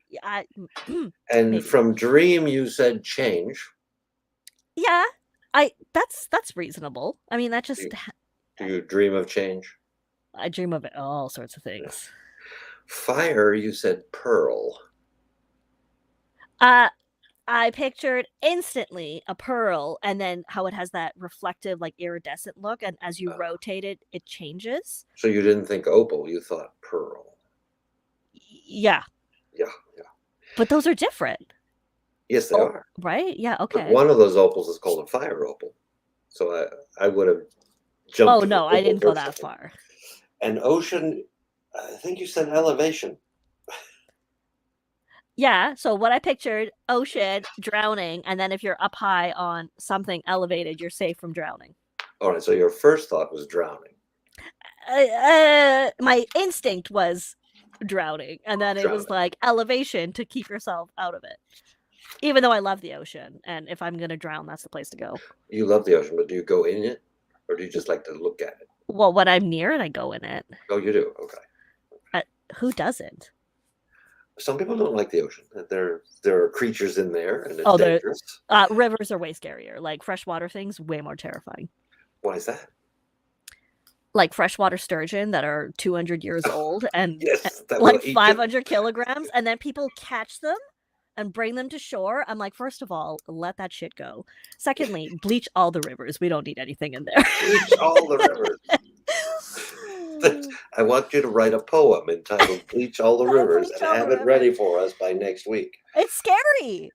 And from dream, you said change. Yeah, that's reasonable. I mean, that just. Do you dream of change? I dream of all sorts of things. Fire, you said pearl. I pictured instantly a pearl, and then how it has that reflective, like iridescent look, and as you rotate it, it changes. So you didn't think opal, you thought pearl. Yeah. Yeah. But those are different. Yes, they are. Right? Yeah, okay. But one of those opals is called a fire opal. So I would have jumped. Oh, no, I didn't go that far. And ocean, I think you said elevation. Yeah, so what I pictured, ocean, drowning, and then if you're up high on something elevated, you're safe from drowning. All right, so your first thought was drowning. My instinct was drowning. And then it was like elevation to keep yourself out of it. Even though I love the ocean, and if I'm going to drown, that's the place to go. You love the ocean, but do you go in it? Or do you just like to look at it? Well, when I'm near it, I go in it. Oh, you do? Okay. Who doesn't? Some people don't like the ocean. There are creatures in there, and it's dangerous. Rivers are way scarier. Like freshwater things, way more terrifying. Why is that? Like freshwater sturgeon that are 200 years old and yes, like 500 kilograms, and then people catch them and bring them to shore. I'm like, first of all, let that shit go. Secondly, bleach all the rivers. We don't need anything in there. Bleach all the rivers. I want you to write a poem entitled Bleach All the Rivers and have it ready for us by next week. It's scary.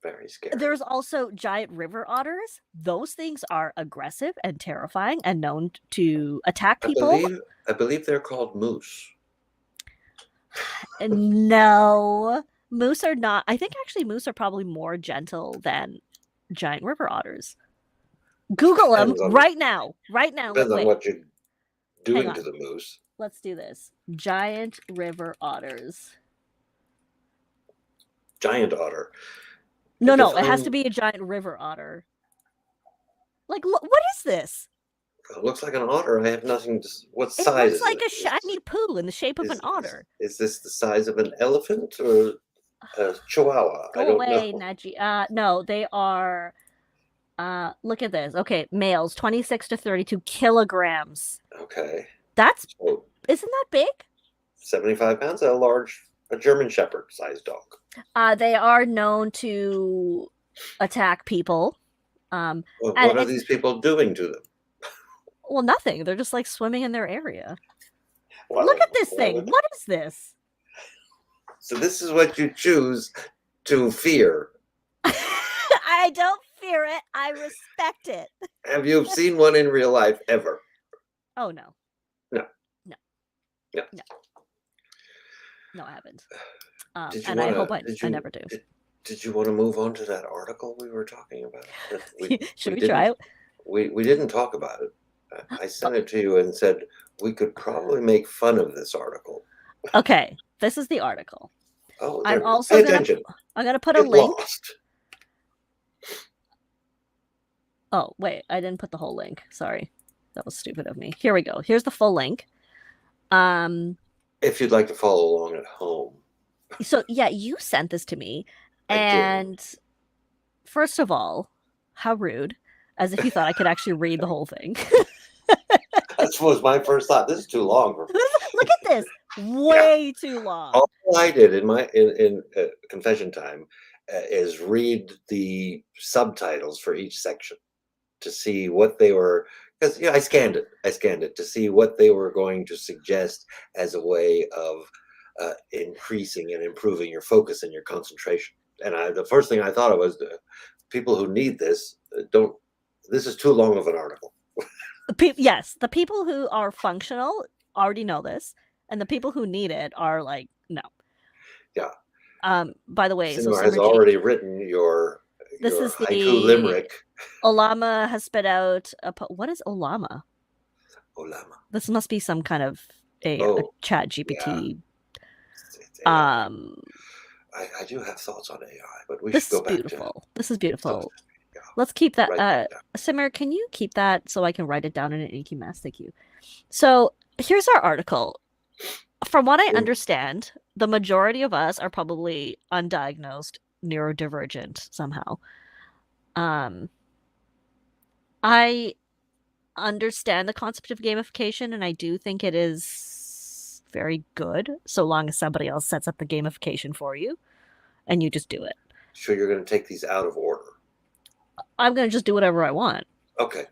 Very scary. There's also giant river otters. Those things are aggressive and terrifying and known to attack people. I believe they're called moose. No, moose are not. I think actually moose are probably more gentle than giant river otters. Google them right now. Right now. Depends on what you're doing to the moose. Let's do this. Giant river otters. Giant otter. No, it has to be a giant river otter. Like, what is this? It looks like an otter. I have nothing to... What size is it? It looks like a shiny poo in the shape of an otter. Is this the size of an elephant or a chihuahua? Go away, Naji. No, they are... look at this. Okay, males, 26 to 32 kilograms. Okay. Isn't that big? 75 pounds, a German Shepherd sized dog. They are known to attack people. Well, what are these people doing to them? Well, nothing. They're just like swimming in their area. Well, look at this thing. What is this? So this is what you choose to fear. I don't fear it. I respect it. Have you seen one in real life ever? Oh, no. No. No. No. No. No, I haven't. I hope I never do. Did you want to move on to that article we were talking about? Should we try it? We didn't talk about it. I sent it to you and said we could probably make fun of this article. Okay, this is the article. Oh, I'm also gonna put a link. Lost. Oh, wait, I didn't put the whole link. Sorry. That was stupid of me. Here we go. Here's the full link. If you'd like to follow along at home. So, yeah, you sent this to me. And first of all, how rude. As if you thought I could actually read the whole thing. That was my first thought. This is too long. Look at this. Way too long. All I did in confession time is read the subtitles for each section to see what they were, because I scanned it to see what they were going to suggest as a way of increasing and improving your focus and your concentration. And the first thing I thought of was the people who need this this is too long of an article. Yes, the people who are functional already know this, and the people who need it are like, no. Yeah. By the way, Sinmar has already written your haiku limerick. Olama has spit out what is Olama? Olama. This must be some kind of a chat GPT. Yeah. I do have thoughts on AI, but we should go back to this is beautiful. Let's keep that. Simmer, can you keep that so I can write it down in an inky mess? Thank you. So here's our article. From what I understand, the majority of us are probably undiagnosed neurodivergent somehow. I understand the concept of gamification, and I do think it is very good, so long as somebody else sets up the gamification for you, and you just do it. So you're going to take these out of order? I'm going to just do whatever I want. Okay.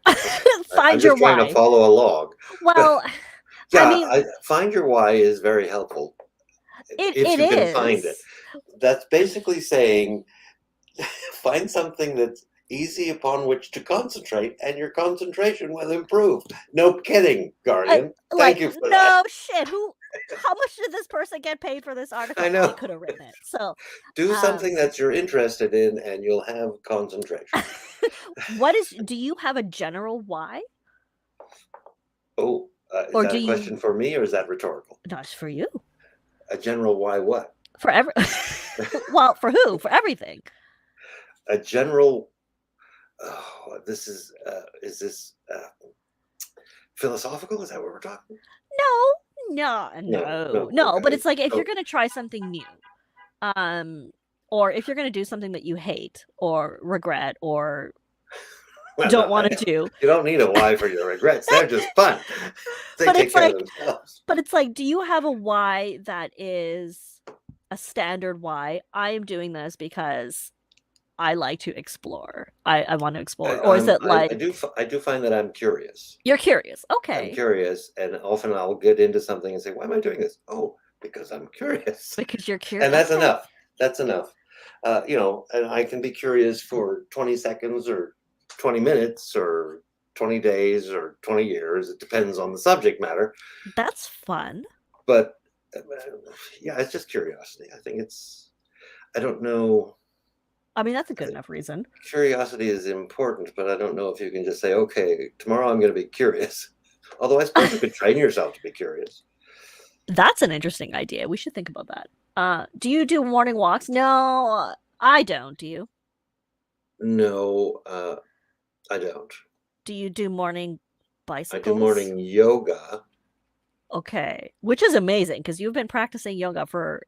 Find your why. I'm trying to follow along. Well, yeah, find your why is very helpful. If you can find it. That's basically saying find something that's easy upon which to concentrate, and your concentration will improve. No kidding, Guardian. Thank you for that. No shit. How much did this person get paid for this article? I know. I could have written it. So do something that you're interested in, and you'll have concentration. Do you have a general why? Oh, Is Or that do a question you? for me, or is that rhetorical? No, it's for you. A general why what? For every. Well, for who? For everything. A general. Oh, is this philosophical? Is that what we're talking? No. But Okay. it's like if So, you're gonna try something new, um, or if you're gonna do something that you hate or regret or well, don't no, want to do, you don't need a why for your regrets. They're just fun. They but take it's care of like, themselves. do you have a why that is a standard why? I am doing this because I like to explore. I want to explore, or is it like I do find that I'm curious. you're curious? I'm Okay, curious, and often I'll get into something and say, "Why am I doing this?" Oh, because I'm curious, because you're and curious. that's Okay, enough. That's enough. And I can be curious for 20 seconds or 20 minutes or 20 days or 20 years. It depends on the subject matter. that's fun. But uh, yeah, it's just curiosity. I don't know. I mean, that's a good enough reason. Curiosity is important, but I don't know if you can just say, okay, tomorrow I'm going to be curious. Although I suppose you could train yourself to be curious. That's an interesting idea. We should think about that. Do you do morning walks? No, I don't. Do you? No, I don't. Do you do morning I do bicycles? morning yoga. Okay, which is amazing because you've been practicing yoga for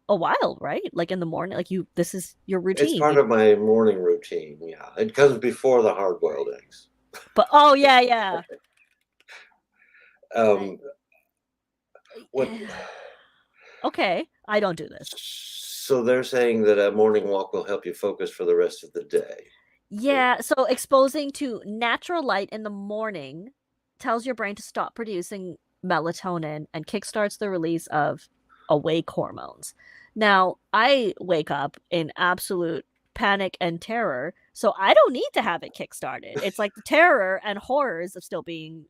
a while, right? Like in the morning, like this is your It's routine. part of my morning routine. Yeah, it comes before the hard-boiled eggs. But oh yeah, yeah. Um, what? Okay, I don't do this. So they're saying that a morning walk will help you focus for the rest of the day. Yeah, so exposing to natural light in the morning tells your brain to stop producing melatonin and kickstarts the release of awake hormones. Now, I wake up in absolute panic and terror, so I don't need to have it kickstarted. It's like the terror and horrors of still being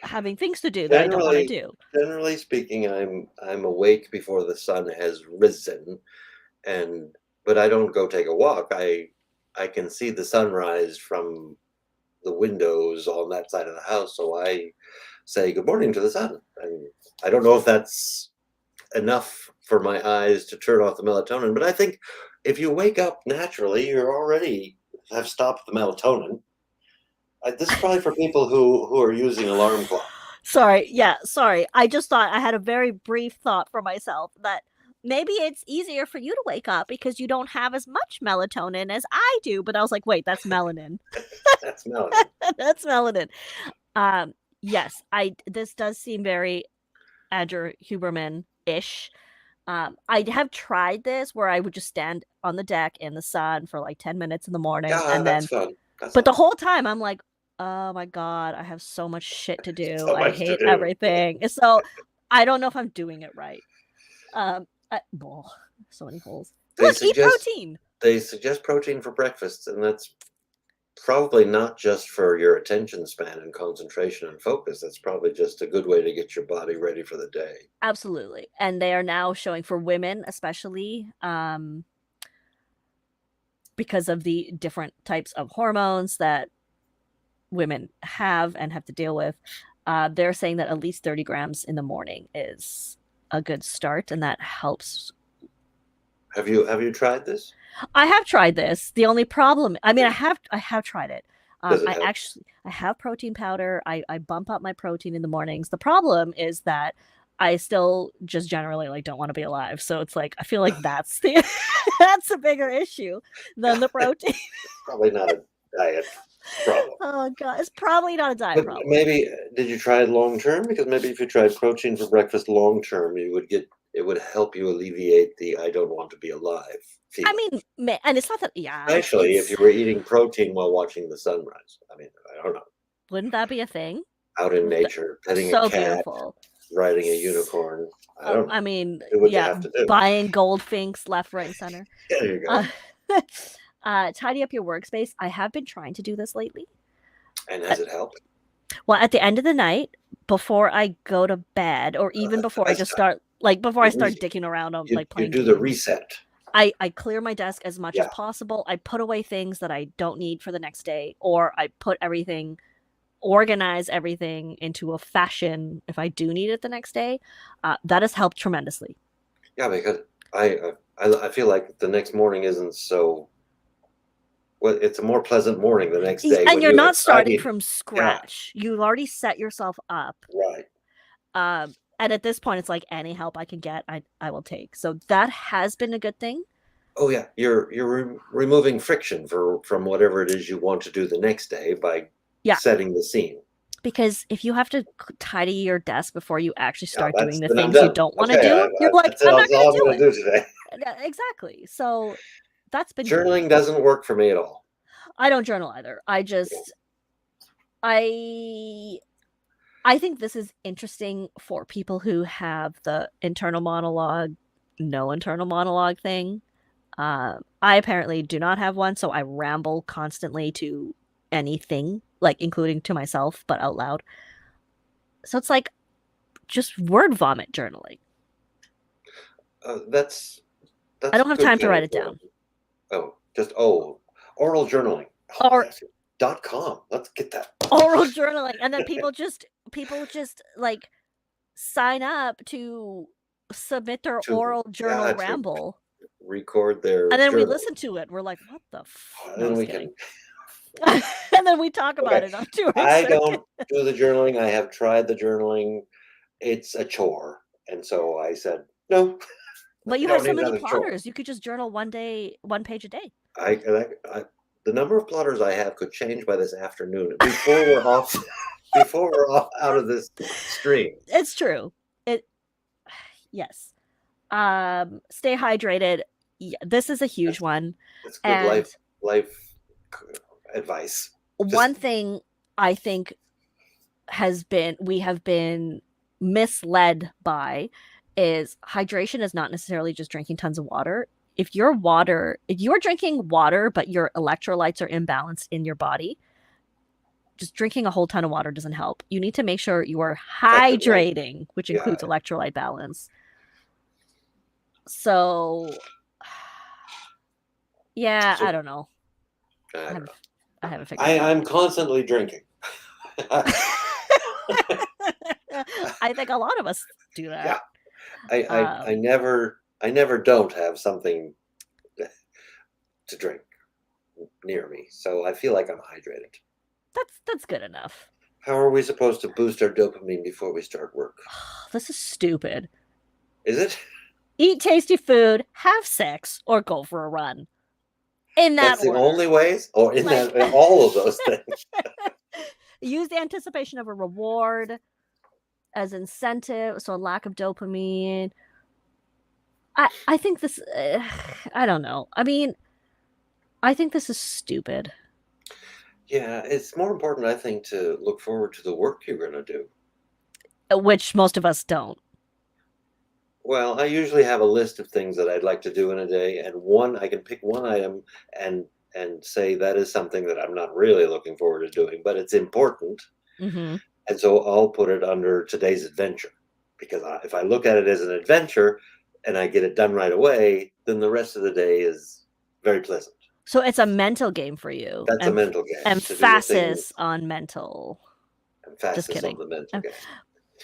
having things to do that I don't want to Generally, do. generally speaking, I'm awake before the sun has risen, and but I don't go take a walk. I can see the sunrise from the windows on that side of the house, so I say good morning to the sun. And I don't know if that's enough for my eyes to turn off the melatonin, but I think if you wake up naturally, you're already have stopped the melatonin. This is probably for people who are using alarm clocks. Sorry. I just thought I had a very brief thought for myself that maybe it's easier for you to wake up because you don't have as much melatonin as I do. But I was like, wait, that's melanin. That's melanin. That's melanin. Um, yes, I this does seem very Andrew Huberman-ish. I have tried this where I would just stand on the deck in the sun for like 10 minutes in the morning Yeah, and that's then fun. That's but fun. the whole time I'm like, "Oh my god, I have so much shit to do. So I much to hate do. everything." So, I don't know if I'm doing it right. Oh, so many holes. They Look, eat suggest protein. they suggest protein for breakfast, and that's probably not just for your attention span and concentration and focus. That's probably just a good way to get your body ready for the day. Absolutely. And they are now showing for women especially, because of the different types of hormones that women have and have to deal with, they're saying that at least 30 grams in the morning is a good start, and that helps. Have you tried this? I have tried this. The only problem, I mean, I have tried it. Does it help? I have protein powder. I bump up my protein in the mornings. The problem is that I still just generally like don't want to be alive. So it's like I feel like that's the that's a bigger issue than the protein. Probably not a diet problem. Oh god, it's probably not a diet But problem. maybe did you try it long term? Because maybe if you tried protein for breakfast long term, it would help you alleviate the "I don't want to be alive" I feeling. mean, and it's not that. Yeah, Especially if you were eating protein while watching the sunrise. I mean, I don't know. wouldn't that be a thing? Out in nature, petting a So cat, beautiful. riding a unicorn. I don't know. I mean, Do what you yeah, have to do. buying goldfinks left, right, and center. There you Uh, go. tidy up your workspace. I have been trying to do this lately. And has it helped? Well, at the end of the night, before I go to bed, or even That's the before I best just time. start, like before I start You, dicking around on you, like you playing do the games, reset. I clear my desk as much as Yeah. possible. I put away things that I don't need for the next day, or I put everything, organize everything into a fashion if I do need it the next day, that has helped tremendously. Yeah, because I feel like the next morning isn't so. Well, it's a more pleasant morning the next day And when you're you not have starting tidied. from Yeah, scratch. You've already set yourself up. right. And at this point, it's like any help I can get, I will take. So that has been a good thing. Oh yeah, you're removing friction from whatever it is you want to do the next day by Yeah. setting the scene. Because if you have to tidy your desk before you actually Yeah, start doing the then I'm things you done. don't want to Okay, do, you're like, that's it. I'm not That's going all to I'm do going to it. do today. Exactly. So that's been good. Journaling doesn't work for me at all. I don't journal either. I think this is interesting for people who have the internal monologue, no internal monologue thing. I apparently do not have one, so I ramble constantly to anything, like including to myself, but out loud. So it's like just word vomit journaling. That's I don't a have good time to kind write of it down. oral journaling. Oh, Or yes. .com. Let's get that. oral journaling, and then people just like sign up to submit their oral journal ramble, record their and then we journal. listen to it. We're like, what the And no, then we kidding. can. And then we talk about Okay. it on touring I circuit. don't do the journaling. I have tried the journaling. It's a chore, and so I said no. But you I have don't so need many another chore. plotters. You could just journal one page a day. The number of plotters I have could change by this afternoon before we're off. Before we're off out of this stream. It's true. Yes. Stay hydrated. Yeah, this is a huge one. That's good And life advice. One thing I think we have been misled by is hydration is not necessarily just drinking tons of water. If you're drinking water, but your electrolytes are imbalanced in your body, just drinking a whole ton of water doesn't help. You need to make sure you are hydrating, which includes electrolyte balance. So, yeah, I don't know. I haven't figured it out. I'm constantly drinking. I think a lot of us do that. Yeah. I never don't have something to drink near me, so I feel like I'm hydrated. That's good enough. How are we supposed to boost our dopamine before we start work? This is stupid. Is it? Eat tasty food, have sex, or go for a run. That's the only ways? Or in all of those things? Use the anticipation of a reward as incentive, so a lack of dopamine. I think this, I don't know. I mean, I think this is stupid. Yeah, it's more important, I think, to look forward to the work you're going to do. Which most of us don't. Well, I usually have a list of things that I'd like to do in a day, and I can pick one item and say that is something that I'm not really looking forward to doing, but it's important. Mm-hmm. And so I'll put it under today's adventure, because if I look at it as an adventure and I get it done right away, then the rest of the day is very pleasant. So it's a mental game for you. That's a mental game. Emphasis on mental. Emphasis just kidding. On the mental game.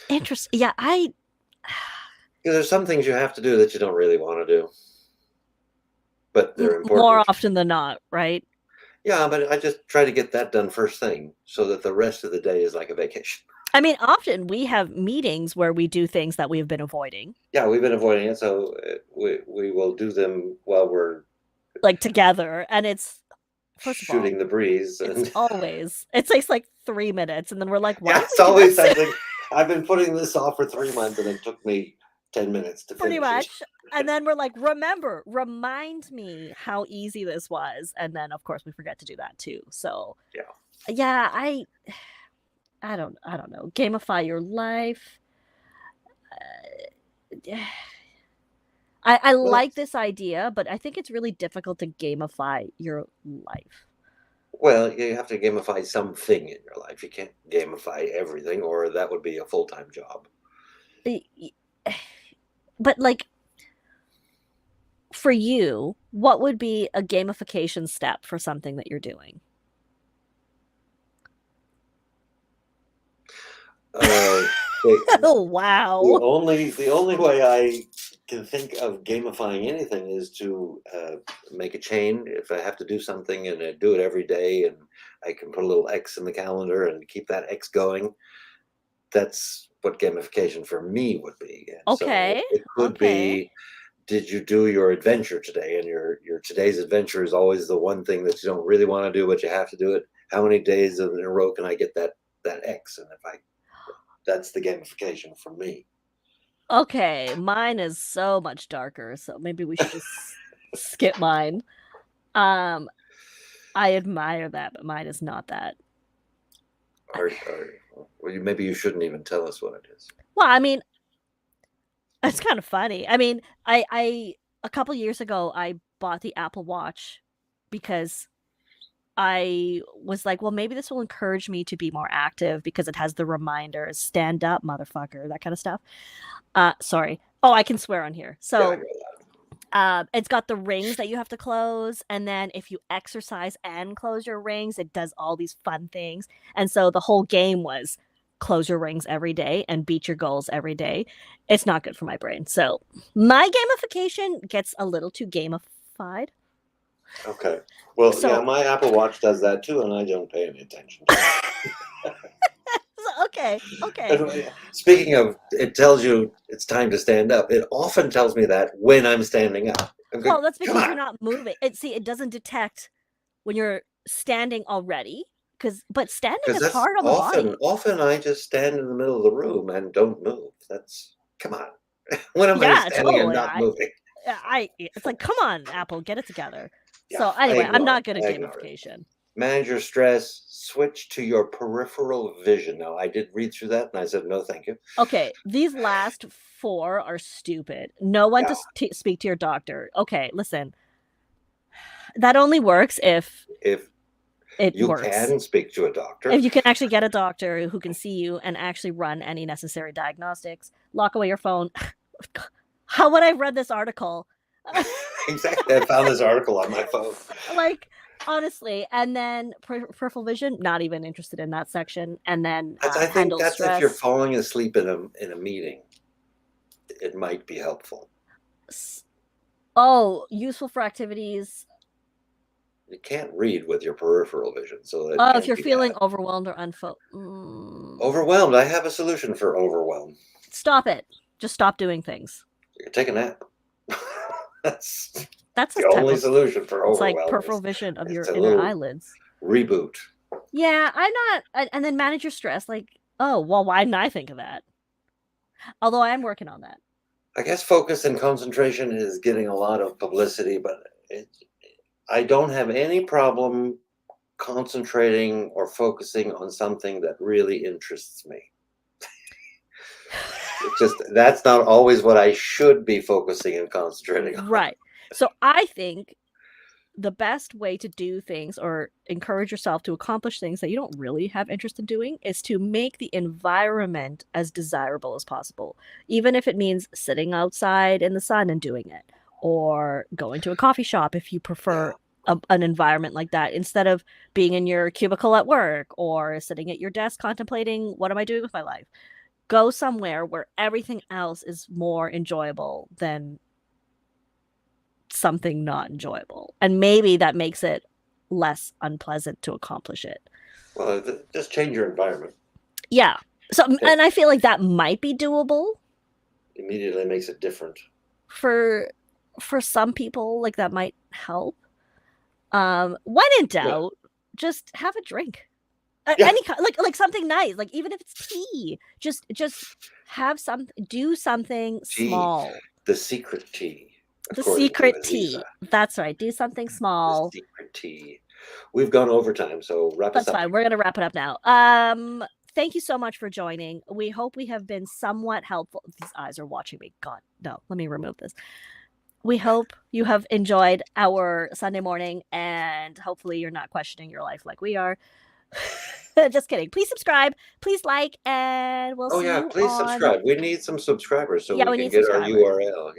Interesting. Yeah, there's some things you have to do that you don't really want to do, but they're important. More often than not, right? Yeah, but I just try to get that done first thing so that the rest of the day is like a vacation. I mean, often we have meetings where we do things that we've been avoiding. Yeah, we've been avoiding it, so we will do them while we're like together, and it's shooting the breeze. It takes like 3 minutes, and then we're like, "Why?" Yeah, it's always something. I've been putting this off for 3 months, and it took me 10 minutes to pretty finish much. And then we're like, remind me how easy this was, and then of course we forget to do that too. So yeah, I don't know. Gamify your life. I like this idea, but I think it's really difficult to gamify your life. Well, you have to gamify something in your life. You can't gamify everything, or that would be a full-time job. But like, for you, what would be a gamification step for something that you're doing? Oh, wow. The only way I can think of gamifying anything is to make a chain. If I have to do something and I do it every day, and I can put a little X in the calendar and keep that X going, that's what gamification for me would be. And Okay. so it could be, did you do your adventure today? And your today's adventure is always the one thing that you don't really want to do, but you have to do it. How many days in a row can I get that X? And that's the gamification for me. Okay, mine is so much darker, so maybe we should just skip mine. I admire that, but mine is not that. Well, maybe you shouldn't even tell us what it is. Well, I mean, it's kind of funny. I mean, I a couple years ago I bought the Apple Watch because I was like, well, maybe this will encourage me to be more active because it has the reminders, stand up, motherfucker, that kind of stuff. Sorry. Oh, I can swear on here. So it's got the rings that you have to close, and then if you exercise and close your rings, it does all these fun things. And so the whole game was close your rings every day and beat your goals every day. It's not good for my brain. So my gamification gets a little too gamified. Okay. Well, yeah, my Apple Watch does that too, and I don't pay any attention to it. Okay. And speaking of, it tells you it's time to stand up. It often tells me that when I'm standing up. Well, that's because you're not moving. It doesn't detect when you're standing already. But standing is hard on the body. Often I just stand in the middle of the room and don't move. Come on. When am I standing and not moving? It's like, come on, Apple, get it together. Yeah, so anyway, I'm not good at gamification. Manage your stress, switch to your peripheral vision. Now, I did read through that and I said, no, thank you. Okay, these last 4 are stupid. Know when to speak to your doctor. Okay, listen. That only works if it works. You can speak to a doctor. If you can actually get a doctor who can see you and actually run any necessary diagnostics. Lock away your phone. How would I read this article? Exactly. I found this article on my phone. Like, honestly. And then peripheral vision, not even interested in that section. And then I think that's stress. If you're falling asleep in a meeting, it might be helpful. Oh, useful for activities. You can't read with your peripheral vision. So if you're feeling overwhelmed or overwhelmed, I have a solution for overwhelm. Stop it. Just stop doing things. Take a nap. That's the only solution for overwhelm. It's like peripheral vision of your inner eyelids. Reboot. Yeah, I'm not. And then manage your stress. Like, oh, well, why didn't I think of that? Although I am working on that. I guess focus and concentration is getting a lot of publicity, but I don't have any problem concentrating or focusing on something that really interests me. That's not always what I should be focusing and concentrating on. Right. So I think the best way to do things or encourage yourself to accomplish things that you don't really have interest in doing is to make the environment as desirable as possible, even if it means sitting outside in the sun and doing it, or going to a coffee shop if you prefer an environment like that, instead of being in your cubicle at work or sitting at your desk contemplating, what am I doing with my life? Go somewhere where everything else is more enjoyable than something not enjoyable. And maybe that makes it less unpleasant to accomplish it. Well, just change your environment. Yeah. So, and I feel like that might be doable. Immediately makes it different. For some people, like, that might help. When in doubt, just have a drink. Any kind, like something nice, like even if it's tea, just have do something small. The secret tea. The secret tea. That's right. Do something small. The secret tea. We've gone overtime, so wrap us up. That's fine. We're gonna wrap it up now. Thank you so much for joining. We hope we have been somewhat helpful. These eyes are watching me. God, no. Let me remove this. We hope you have enjoyed our Sunday morning, and hopefully you're not questioning your life like we are. Just kidding. Please subscribe. Please like, and we'll see you please subscribe. We need some subscribers so we can get our URL.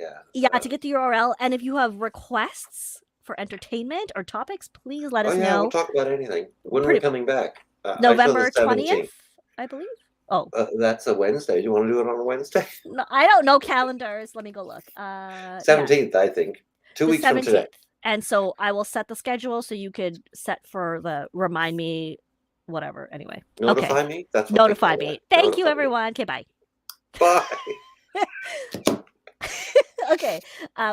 To get the URL. And if you have requests for entertainment or topics, please let us know. We'll talk about anything. When are we coming back? November 20th, I believe. Oh, That's a Wednesday. Do you want to do it on a Wednesday? no, I don't know calendars. Let me go look. 17th, I think. 2 the weeks from today. 17th. And so I will set the schedule so you could set for the remind me, whatever. Anyway. Notify me? That's what Notify they call me. it. Thank Notify you, me. everyone. Okay, bye. Bye. Okay.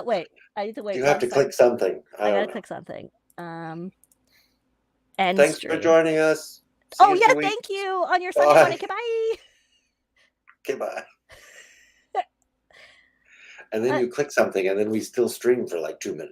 Wait. I need to wait. You have to click something. I gotta don't know. click something. End Thanks stream. for joining us. See Oh you in yeah, 2 weeks. thank you on your Sunday Bye. morning. Okay, bye. Okay, bye. And then you click something, and then we still stream for like 2 minutes.